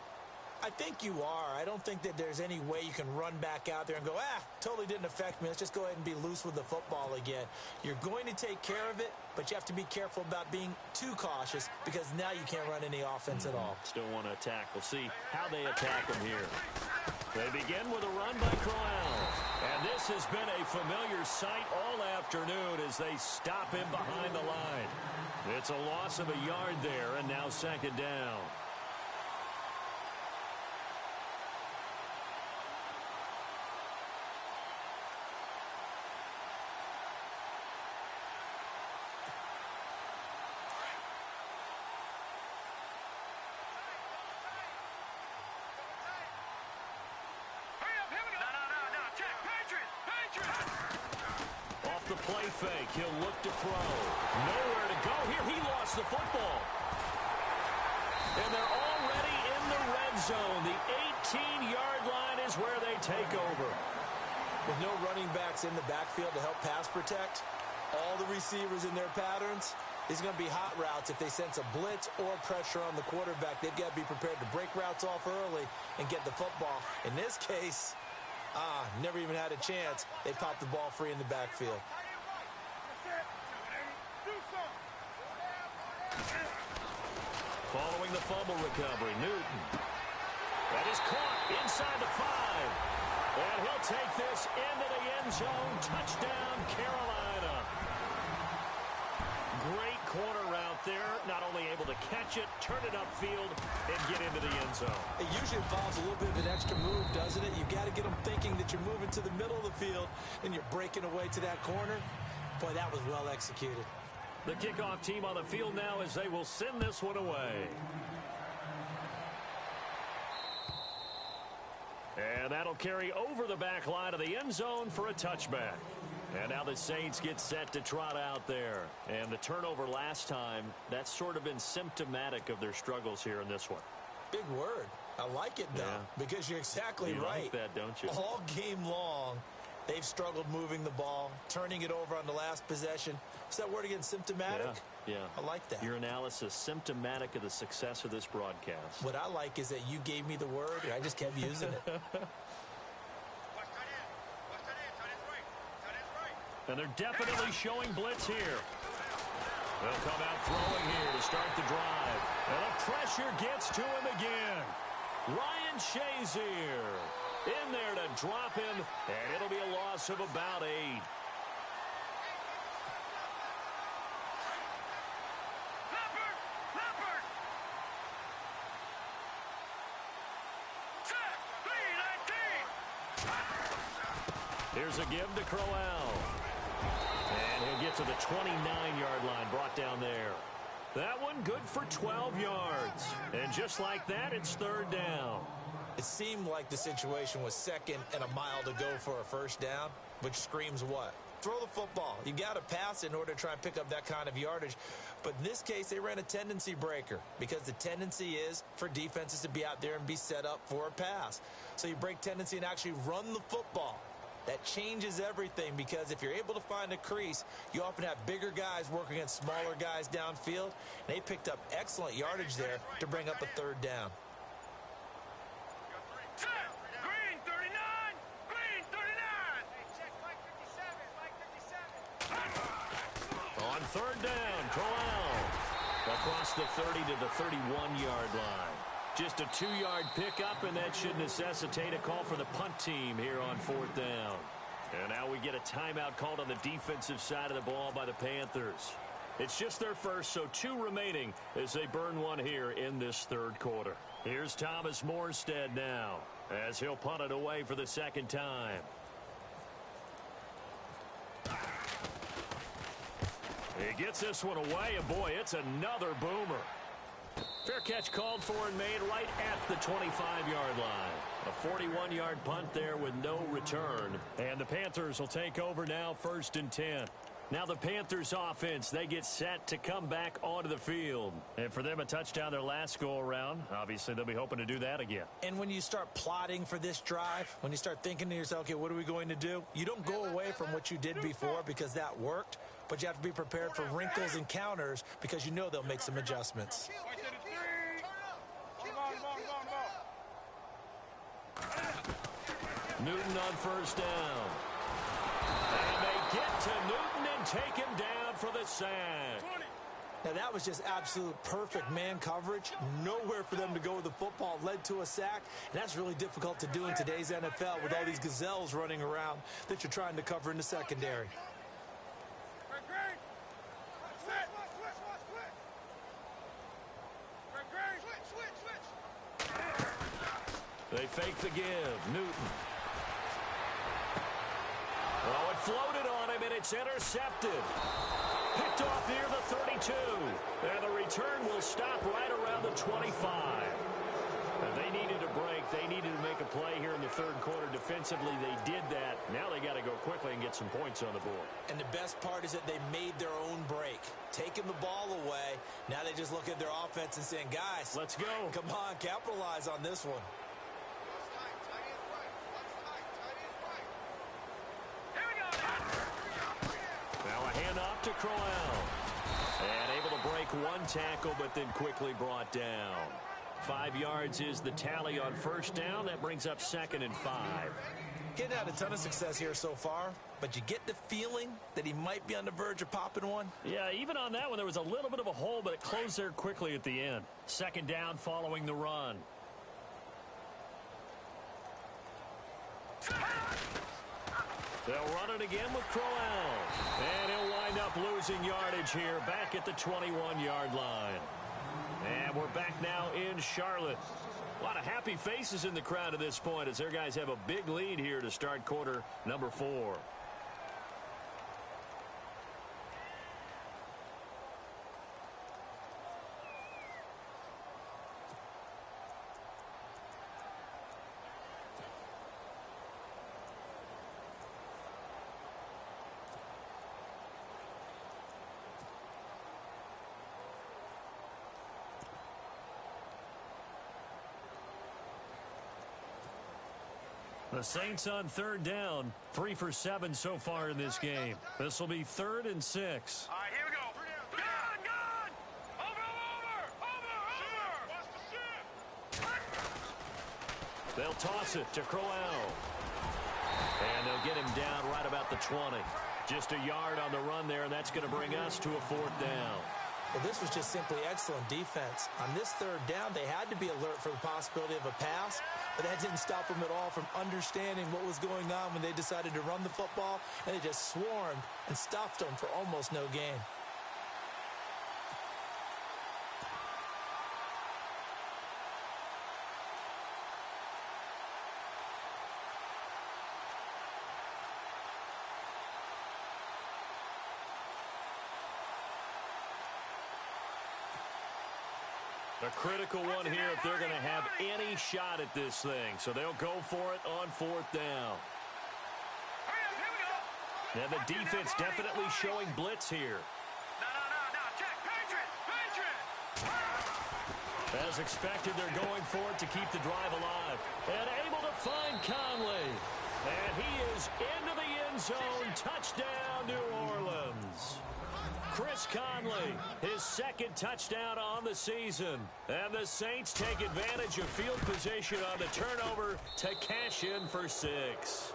I think you are. I don't think that there's any way you can run back out there and go, totally didn't affect me. Let's just go ahead and be loose with the football again. You're going to take care of it, but you have to be careful about being too cautious because now you can't run any offense at all. Still want to attack. We'll see how they attack him here. They begin with a run by Crowell. And this has been a familiar sight all afternoon as they stop him behind the line. It's a loss of a yard there, and now second down. The play fake. He'll look to throw. Nowhere to go here. He lost the football. And they're already in the red zone. The 18-yard line is where they take over. With no running backs in the backfield to help pass protect, all the receivers in their patterns, these are going to be hot routes. If they sense a blitz or pressure on the quarterback, they've got to be prepared to break routes off early and get the football. In this case, never even had a chance. They popped the ball free in the backfield. Following the fumble recovery, Newton. That is caught inside the 5. And he'll take this into the end zone. Touchdown, Carolina. Great corner route there. Not only able to catch it, turn it upfield, and get into the end zone. It usually involves a little bit of an extra move, doesn't it? You've got to get them thinking that you're moving to the middle of the field and you're breaking away to that corner. Boy, that was well executed. The kickoff team on the field now as they will send this one away. And that'll carry over the back line of the end zone for a touchback. And now the Saints get set to trot out there. And the turnover last time, that's sort of been symptomatic of their struggles here in this one. Big word. I like it, though, because you're exactly right. You like that, don't you? All game long, they've struggled moving the ball, turning it over on the last possession. What's that word again, symptomatic? Yeah. I like that. Your analysis, symptomatic of the success of this broadcast. What I like is that you gave me the word, and I just kept using it. And they're definitely showing blitz here. They'll come out throwing here to start the drive. And the pressure gets to him again. Ryan Shazier in there to drop him, and it'll be a loss of about 8. Here's a give to Crowell. And he'll get to the 29-yard line, brought down there. That one good for 12 yards. And just like that, it's third down. It seemed like the situation was second and a mile to go for a first down, which screams what? Throw the football. You got to pass in order to try and pick up that kind of yardage. But in this case, they ran a tendency breaker because the tendency is for defenses to be out there and be set up for a pass. So you break tendency and actually run the football. That changes everything because if you're able to find a crease, you often have bigger guys working against smaller guys downfield. They picked up excellent yardage there to bring up a third down. Green 39! Green 39! On third down, Crowell across the 30 to the 31-yard line. Just a 2-yard pickup, and that should necessitate a call for the punt team here on fourth down. And now we get a timeout called on the defensive side of the ball by the Panthers. It's just their first, so 2 remaining as they burn one here in this third quarter. Here's Thomas Morstead now as he'll punt it away for the second time. He gets this one away, and boy, it's another boomer. Fair catch called for and made right at the 25-yard line. A 41-yard punt there with no return. And the Panthers will take over now, 1st and 10. Now the Panthers offense, they get set to come back onto the field. And for them, a touchdown their last go-around. Obviously, they'll be hoping to do that again. And when you start plotting for this drive, when you start thinking to yourself, okay, what are we going to do? You don't go away from what you did before because that worked, but you have to be prepared for wrinkles and counters because you know they'll make some adjustments. Newton on 1st down. And they get to Newton and take him down for the sack. Now, that was just absolute perfect man coverage. Nowhere for them to go with the football. Led to a sack. And that's really difficult to do in today's NFL with all these gazelles running around that you're trying to cover in the secondary. They fake the give. Newton. Oh, it floated on him, and it's intercepted. Picked off near the 32. And the return will stop right around the 25. And they needed a break. They needed to make a play here in the 3rd quarter. Defensively, they did that. Now they got to go quickly and get some points on the board. And the best part is that they made their own break. Taking the ball away. Now they just look at their offense and saying, guys, let's go. Come on, capitalize on this one. Now a handoff to Crowell. And able to break one tackle, but then quickly brought down. 5 yards is the tally on 1st down. That brings up 2nd and 5. Getting out a ton of success here so far, but you get the feeling that he might be on the verge of popping one. Yeah, even on that one, there was a little bit of a hole, but it closed there quickly at the end. 2nd down following the run. They'll run it again with Crowell. And he'll wind up losing yardage here back at the 21-yard line. And we're back now in Charlotte. A lot of happy faces in the crowd at this point as their guys have a big lead here to start quarter number 4. The Saints on 3rd down, 3 for 7 so far in this game. This will be 3rd and 6. All right, here we go. Gun! Over! They'll toss it to Crowell. And they'll get him down right about the 20. Just a yard on the run there, and that's going to bring us to a 4th down. Well, this was just simply excellent defense. On this 3rd down, they had to be alert for the possibility of a pass, but that didn't stop them at all from understanding what was going on when they decided to run the football, and they just swarmed and stopped them for almost no gain. A critical one here if they're going to have any shot at this thing. So they'll go for it on 4th down. Now the defense definitely showing blitz here. No, check. Patriot! As expected, they're going for it to keep the drive alive. And able to find Conley. And he is into the end zone. Touchdown, New Orleans. Chris Conley, his 2nd touchdown on the season. And the Saints take advantage of field position on the turnover to cash in for 6.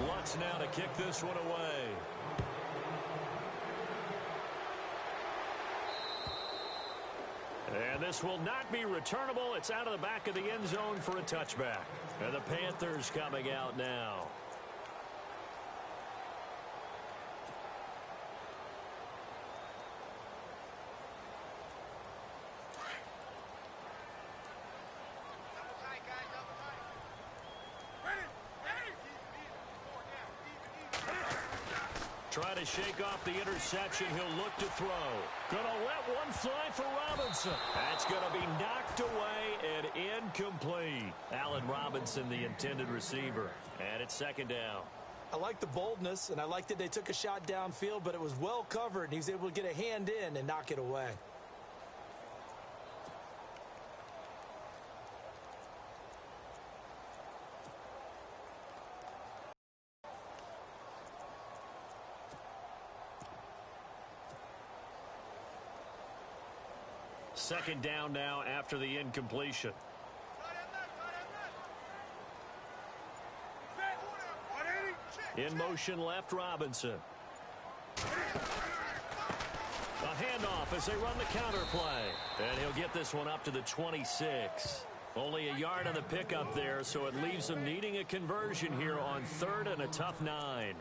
Lutz now to kick this one away. And this will not be returnable. It's out of the back of the end zone for a touchback. And the Panthers coming out now. Try to shake off the interception. He'll look to throw. Gonna let one fly for Robinson. That's going to be knocked away and incomplete. Allen Robinson, the intended receiver. And it's second down. I like the boldness, and I like that they took a shot downfield, but it was well covered, and he was able to get a hand in and knock it away. Second down now after the incompletion. In motion left, Robinson. A handoff as they run the counter play. And he'll get this one up to the 26. Only a yard on the pickup there, so it leaves them needing a conversion here on 3rd and a tough 9.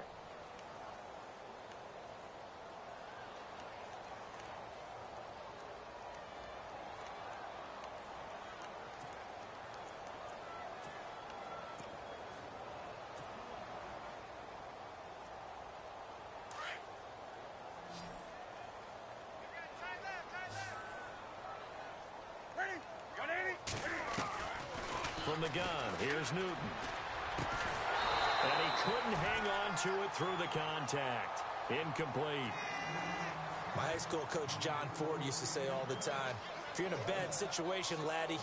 From the gun, here's Newton. And he couldn't hang on to it through the contact. Incomplete. My high school coach John Ford used to say all the time, if you're in a bad situation, laddie,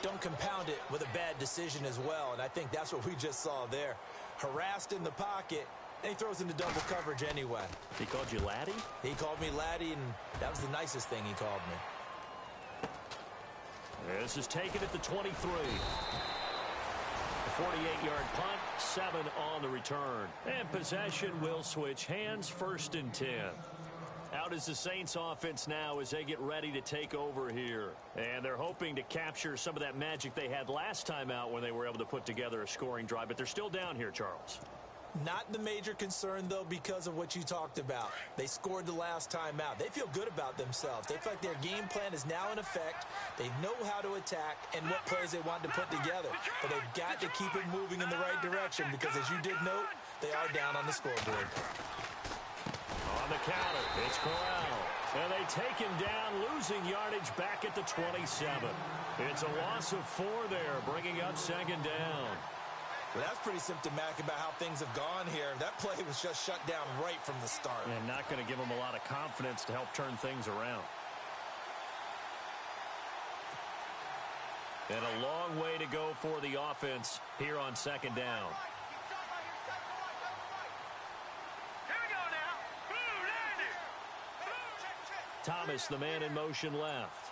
don't compound it with a bad decision as well. And I think that's what we just saw there. Harassed in the pocket, and he throws into double coverage anyway. He called you laddie? He called me laddie, and that was the nicest thing he called me. This is taken at the 23. A 48-yard punt, 7 on the return. And possession will switch hands, 1st and 10. Out is the Saints offense now as they get ready to take over here. And they're hoping to capture some of that magic they had last time out when they were able to put together a scoring drive. But they're still down here, Charles. Not the major concern, though, because of what you talked about. They scored the last time out. They feel good about themselves. They feel like their game plan is now in effect. They know how to attack and what plays they want to put together. But they've got to keep it moving in the right direction because, as you did note, they are down on the scoreboard. On the counter, it's Corral. And they take him down, losing yardage back at the 27. It's a loss of 4 there, bringing up 2nd down. Well, that's pretty symptomatic about how things have gone here. That play was just shut down right from the start. And not going to give them a lot of confidence to help turn things around. And a long way to go for the offense here on 2nd down. Thomas, the man in motion left.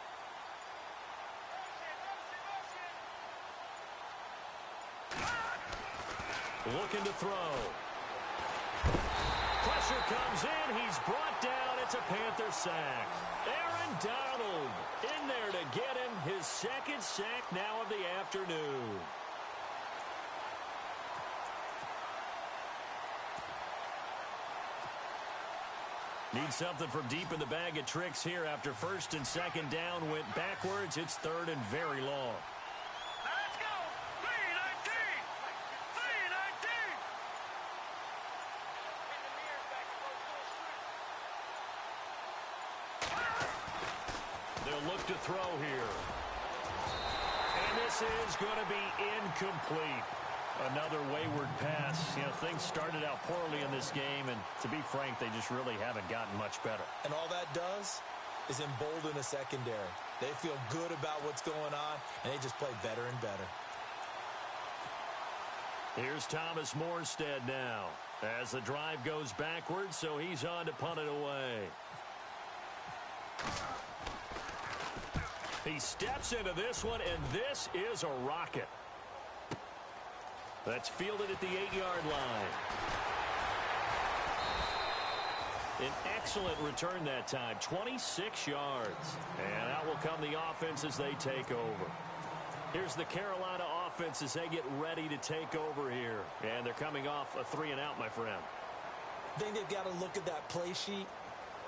Looking to throw. Pressure comes in. He's brought down. It's a Panther sack. Aaron Donald in there to get him his 2nd sack now of the afternoon. Need something from deep in the bag of tricks here after 1st and 2nd down went backwards. It's 3rd and very long. Let's go! 319! 319! They'll look to throw here. And this is going to be incomplete. Another wayward pass. You know, things started out poorly in this game, and to be frank, they just really haven't gotten much better. And all that does is embolden a secondary. They feel good about what's going on, and they just play better and better. Here's Thomas Morstead now as the drive goes backwards, so he's on to punt it away. He steps into this one, and this is a rocket. That's fielded at the 8-yard line. An excellent return that time, 26 yards. And out will come the offense as they take over. Here's the Carolina offense as they get ready to take over here. And they're coming off a 3-and-out, my friend. I think they've got to look at that play sheet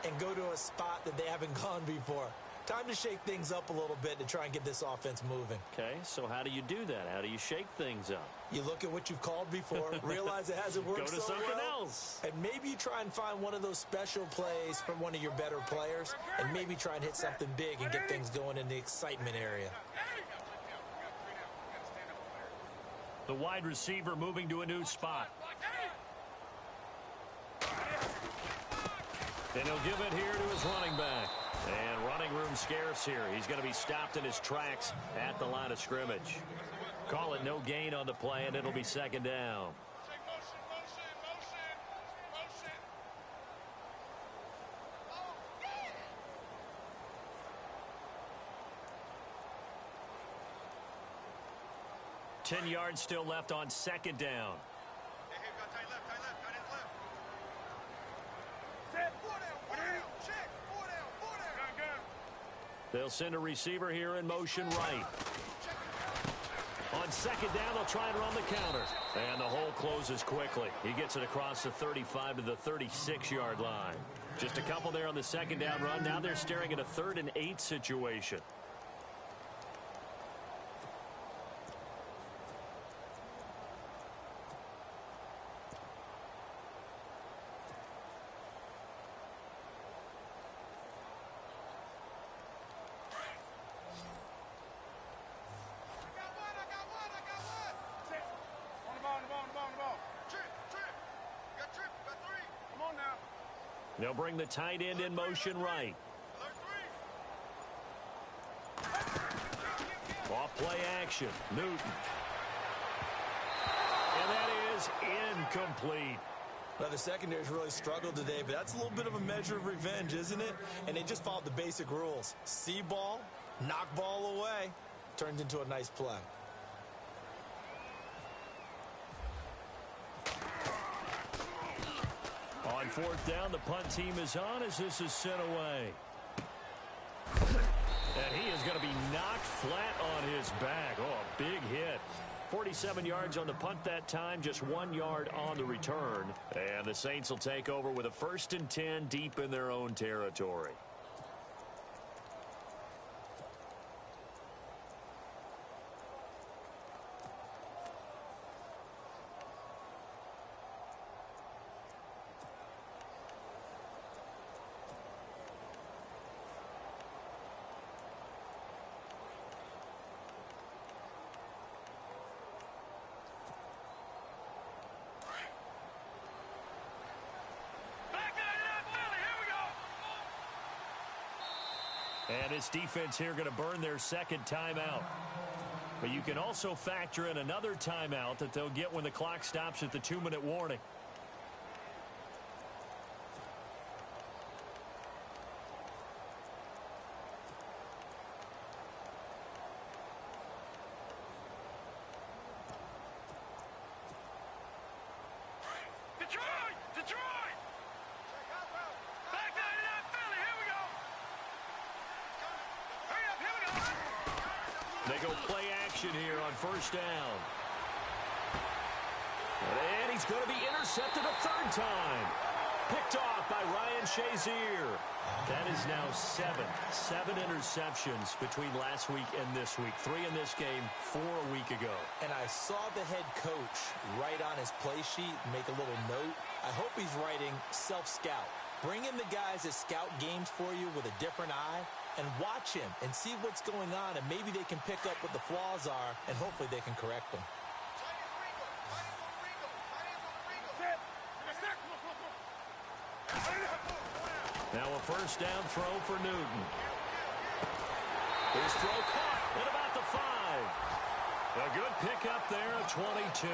and go to a spot that they haven't gone before. Time to shake things up a little bit to try and get this offense moving. Okay, so how do you do that? How do you shake things up? You look at what you've called before, realize it hasn't worked Go to so something well, else. and maybe you try and find one of those special plays from one of your better players, and maybe try and hit something big and get things going in the excitement area. The wide receiver moving to a new spot. And he'll give it here to his running back. And running room scarce here. He's going to be stopped in his tracks at the line of scrimmage. Call it no gain on the play, and it'll be second down. 10 yards still left on second down. They'll send a receiver here in motion right. On second down, they'll try and run the counter. And the hole closes quickly. He gets it across the 35 to the 36-yard line. Just a couple there on the second down run. Now they're staring at a 3rd and 8 situation. They'll bring the tight end in motion right. Off play action. Newton. And that is incomplete. Well, the secondary's really struggled today, but that's a little bit of a measure of revenge, isn't it? And they just followed the basic rules. See ball, knock ball away. Turned into a nice play. On 4th down, the punt team is on as this is sent away. And he is going to be knocked flat on his back. Oh, a big hit. 47 yards on the punt that time, just 1 yard on the return. And the Saints will take over with a 1st and 10 deep in their own territory. And this defense here going to burn their second timeout. But you can also factor in another timeout that they'll get when the clock stops at the 2-minute warning. They go play action here on 1st down. And he's going to be intercepted a 3rd time. Picked off by Ryan Shazier. That is now 7 interceptions between last week and this week. 3 in this game, 4 a week ago. And I saw the head coach write on his play sheet, make a little note. I hope he's writing self-scout. Bring in the guys that scout games for you with a different eye and watch him and see what's going on, and maybe they can pick up what the flaws are, and hopefully they can correct them. Now a 1st down throw for Newton. His throw caught at about the 5. A good pickup there at 22.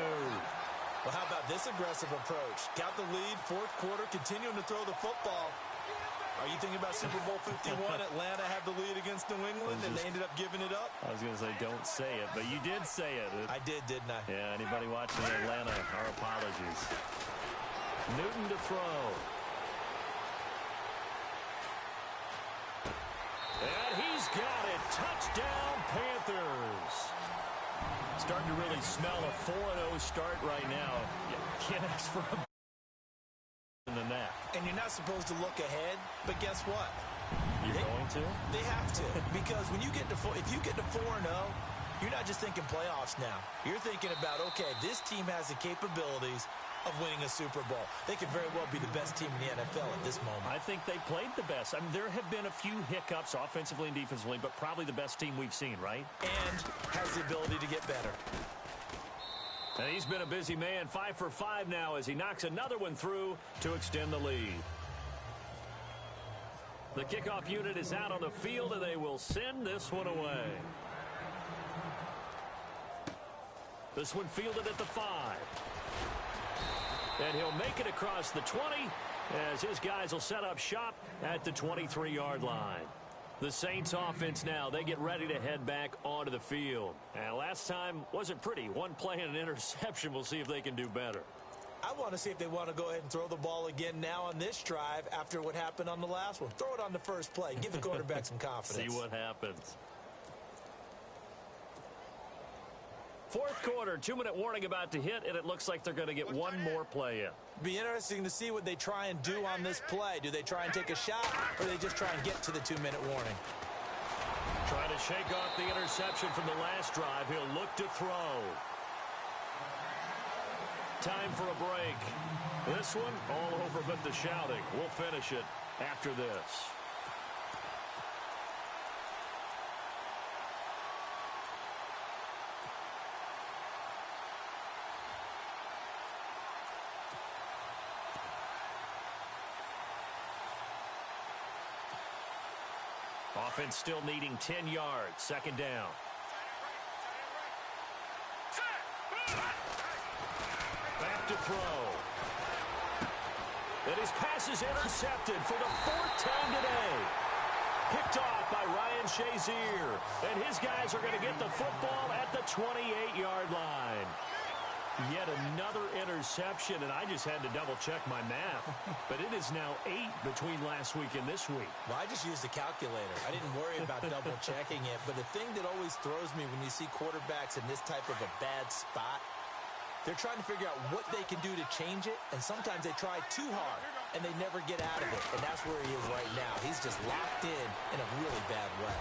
Well, how about this aggressive approach? Got the lead, 4th quarter, continuing to throw the football. Are you thinking about Super Bowl 51? Atlanta had the lead against New England, and they ended up giving it up? I was going to say, don't say it, but you did say it. I did, didn't I? Yeah, anybody watching Atlanta, our apologies. Newton to throw. And he's got it. Touchdown, Panthers. Starting to really smell a 4-0 start right now. You can't ask for a than that. And you're not supposed to look ahead, but guess what? You're going to? They have to, because when you get to if you get to 4-0, you're not just thinking playoffs now. You're thinking about, okay, this team has the capabilities of winning a Super Bowl. They could very well be the best team in the NFL at this moment. I think they played the best. I mean, there have been a few hiccups offensively and defensively, but probably the best team we've seen, right? And has the ability to get better. And he's been a busy man, 5 for 5 now as he knocks another one through to extend the lead. The kickoff unit is out on the field, and they will send this one away. This one fielded at the 5. And he'll make it across the 20 as his guys will set up shop at the 23-yard line. The Saints offense now, they get ready to head back onto the field. And last time wasn't pretty. One play and an interception. We'll see if they can do better. I want to see if they want to go ahead and throw the ball again now on this drive after what happened on the last one. Throw it on the first play. Give the quarterback some confidence. See what happens. Fourth quarter, 2-minute warning about to hit, and it looks like they're going to get one more play in. Be interesting to see what they try and do on this play. Do they try and take a shot, or do they just try and get to the 2-minute warning? Trying to shake off the interception from the last drive. He'll look to throw. Time for a break. This one all over but the shouting. We'll finish it after this. Offense still needing 10 yards. Second down. Back to throw. And his pass is intercepted for the 4th time today. Picked off by Ryan Shazier. And his guys are going to get the football at the 28-yard line. Yet another interception, and I just had to double-check my math. But it is now 8 between last week and this week. Well, I just used a calculator. I didn't worry about double-checking it. But the thing that always throws me when you see quarterbacks in this type of a bad spot, they're trying to figure out what they can do to change it, and sometimes they try too hard, and they never get out of it. And that's where he is right now. He's just locked in a really bad way.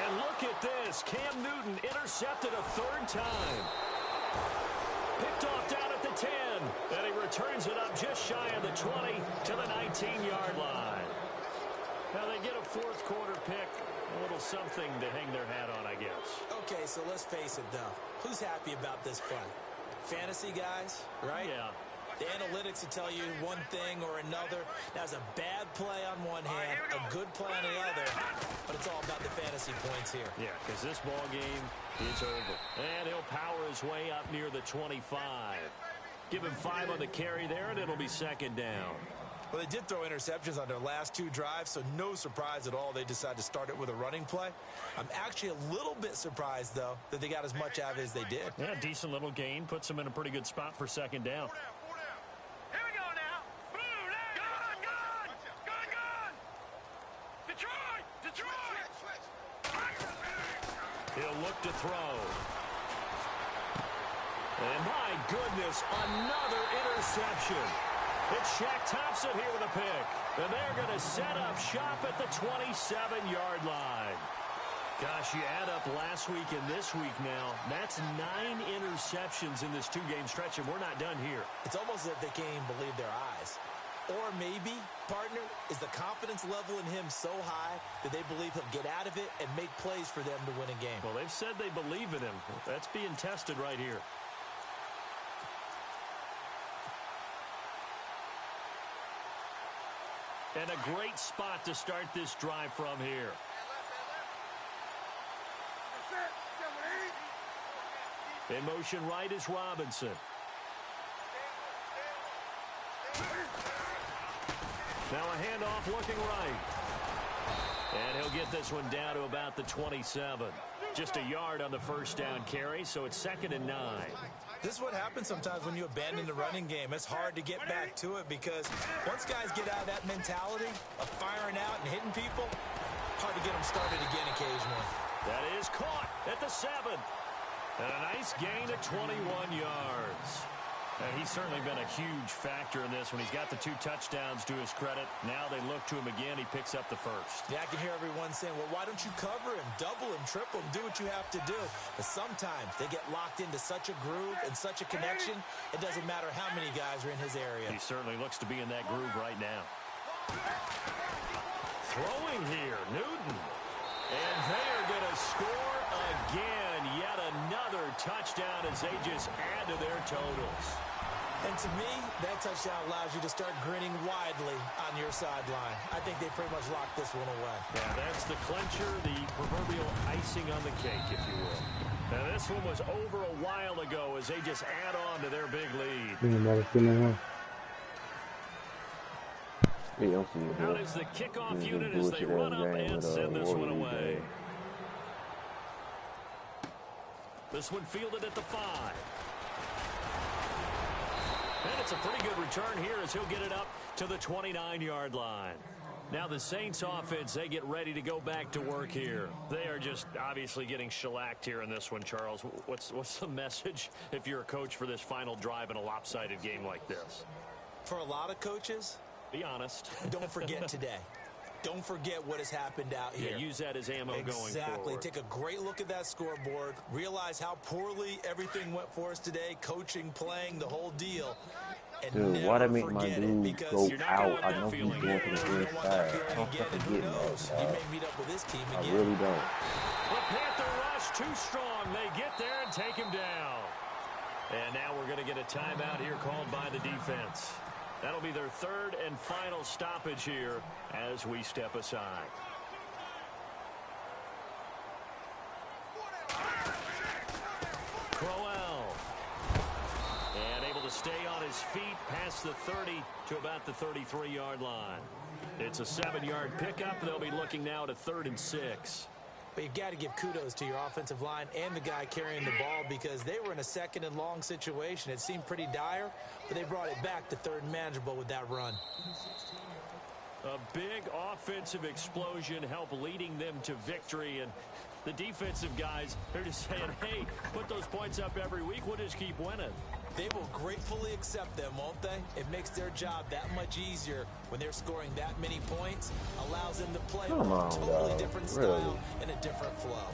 And look at this. Cam Newton intercepted a 3rd time. Picked off down at the 10, and he returns it up just shy of the 20 to the 19-yard line. Now they get a 4th quarter pick, a little something to hang their hat on, I guess. Okay, so let's face it, though. Who's happy about this play? Fantasy guys, right? Yeah. The analytics will tell you one thing or another. That's a bad play on one hand, a good play on the other, but it's all about the fantasy points here. Yeah, because this ball game is over. And he'll power his way up near the 25. Give him 5 on the carry there, and it'll be second down. Well, they did throw interceptions on their last 2 drives, so no surprise at all they decided to start it with a running play. I'm actually a little bit surprised, though, that they got as much out of it as they did. Yeah, decent little gain. Puts them in a pretty good spot for second down. Here we go now. Boom, gun. Detroit. He'll look to throw. And my goodness, another interception. It's Shaq Thompson here with a pick. And they're going to set up shop at the 27-yard line. Gosh, you add up last week and this week now. That's 9 interceptions in this 2-game stretch, and we're not done here. It's almost as if they can't even believe their eyes. Or maybe, partner, is the confidence level in him so high that they believe he'll get out of it and make plays for them to win a game. Well, they've said they believe in him. That's being tested right here. And a great spot to start this drive from here. In motion right is Robinson. Now a handoff looking right. And he'll get this one down to about the 27. Just a yard on the first down carry, so it's 2nd and 9. This is what happens sometimes when you abandon the running game. It's hard to get back to it because once guys get out of that mentality of firing out and hitting people, hard to get them started again occasionally. That is caught at the 7. And a nice gain of 21 yards. And he's certainly been a huge factor in this when he's got the 2 touchdowns to his credit. Now they look to him again. He picks up the first. Yeah, I can hear everyone saying, well, why don't you cover him, double him, triple him, do what you have to do. But sometimes they get locked into such a groove and such a connection, it doesn't matter how many guys are in his area. He certainly looks to be in that groove right now. Throwing here, Newton. And they are going to score again. Yet another touchdown as they just add to their totals. And to me, that touchdown allows you to start grinning widely on your sideline. I think they pretty much locked this one away. Yeah, that's the clincher, the proverbial icing on the cake, if you will. Now, this one was over a while ago as they just add on to their big lead. Out is the kickoff unit as they run up and send this one away. This one fielded at the 5. And it's a pretty good return here as he'll get it up to the 29-yard line. Now the Saints offense, they get ready to go back to work here. They are just obviously getting shellacked here in this one, Charles. What's the message if you're a coach for this final drive in a lopsided game like this? For a lot of coaches, be honest. Don't forget today. Don't forget what has happened out here. Yeah, use that as ammo going forward. Exactly. Take a great look at that scoreboard. Realize how poorly everything went for us today. Coaching, playing, the whole deal. And dude, why did I make my dude go out? I know he's going to the inside. I don't fucking get that. You may meet up with this team again. I really don't. The Panther rush too strong. They get there and take him down. And now we're going to get a timeout here called by the defense. That'll be their 3rd and final stoppage here as we step aside. Crowell. And able to stay on his feet past the 30 to about the 33-yard line. It's a 7-yard pickup. They'll be looking now to 3rd and 6. But you've got to give kudos to your offensive line and the guy carrying the ball because they were in a 2nd and long situation. It seemed pretty dire, but they brought it back to 3rd and manageable with that run. A big offensive explosion helped leading them to victory. And the defensive guys, they're just saying, hey, put those points up every week. We'll just keep winning. They will gratefully accept them, won't they? It makes their job that much easier when they're scoring that many points. Allows them to play a totally different style and a different flow.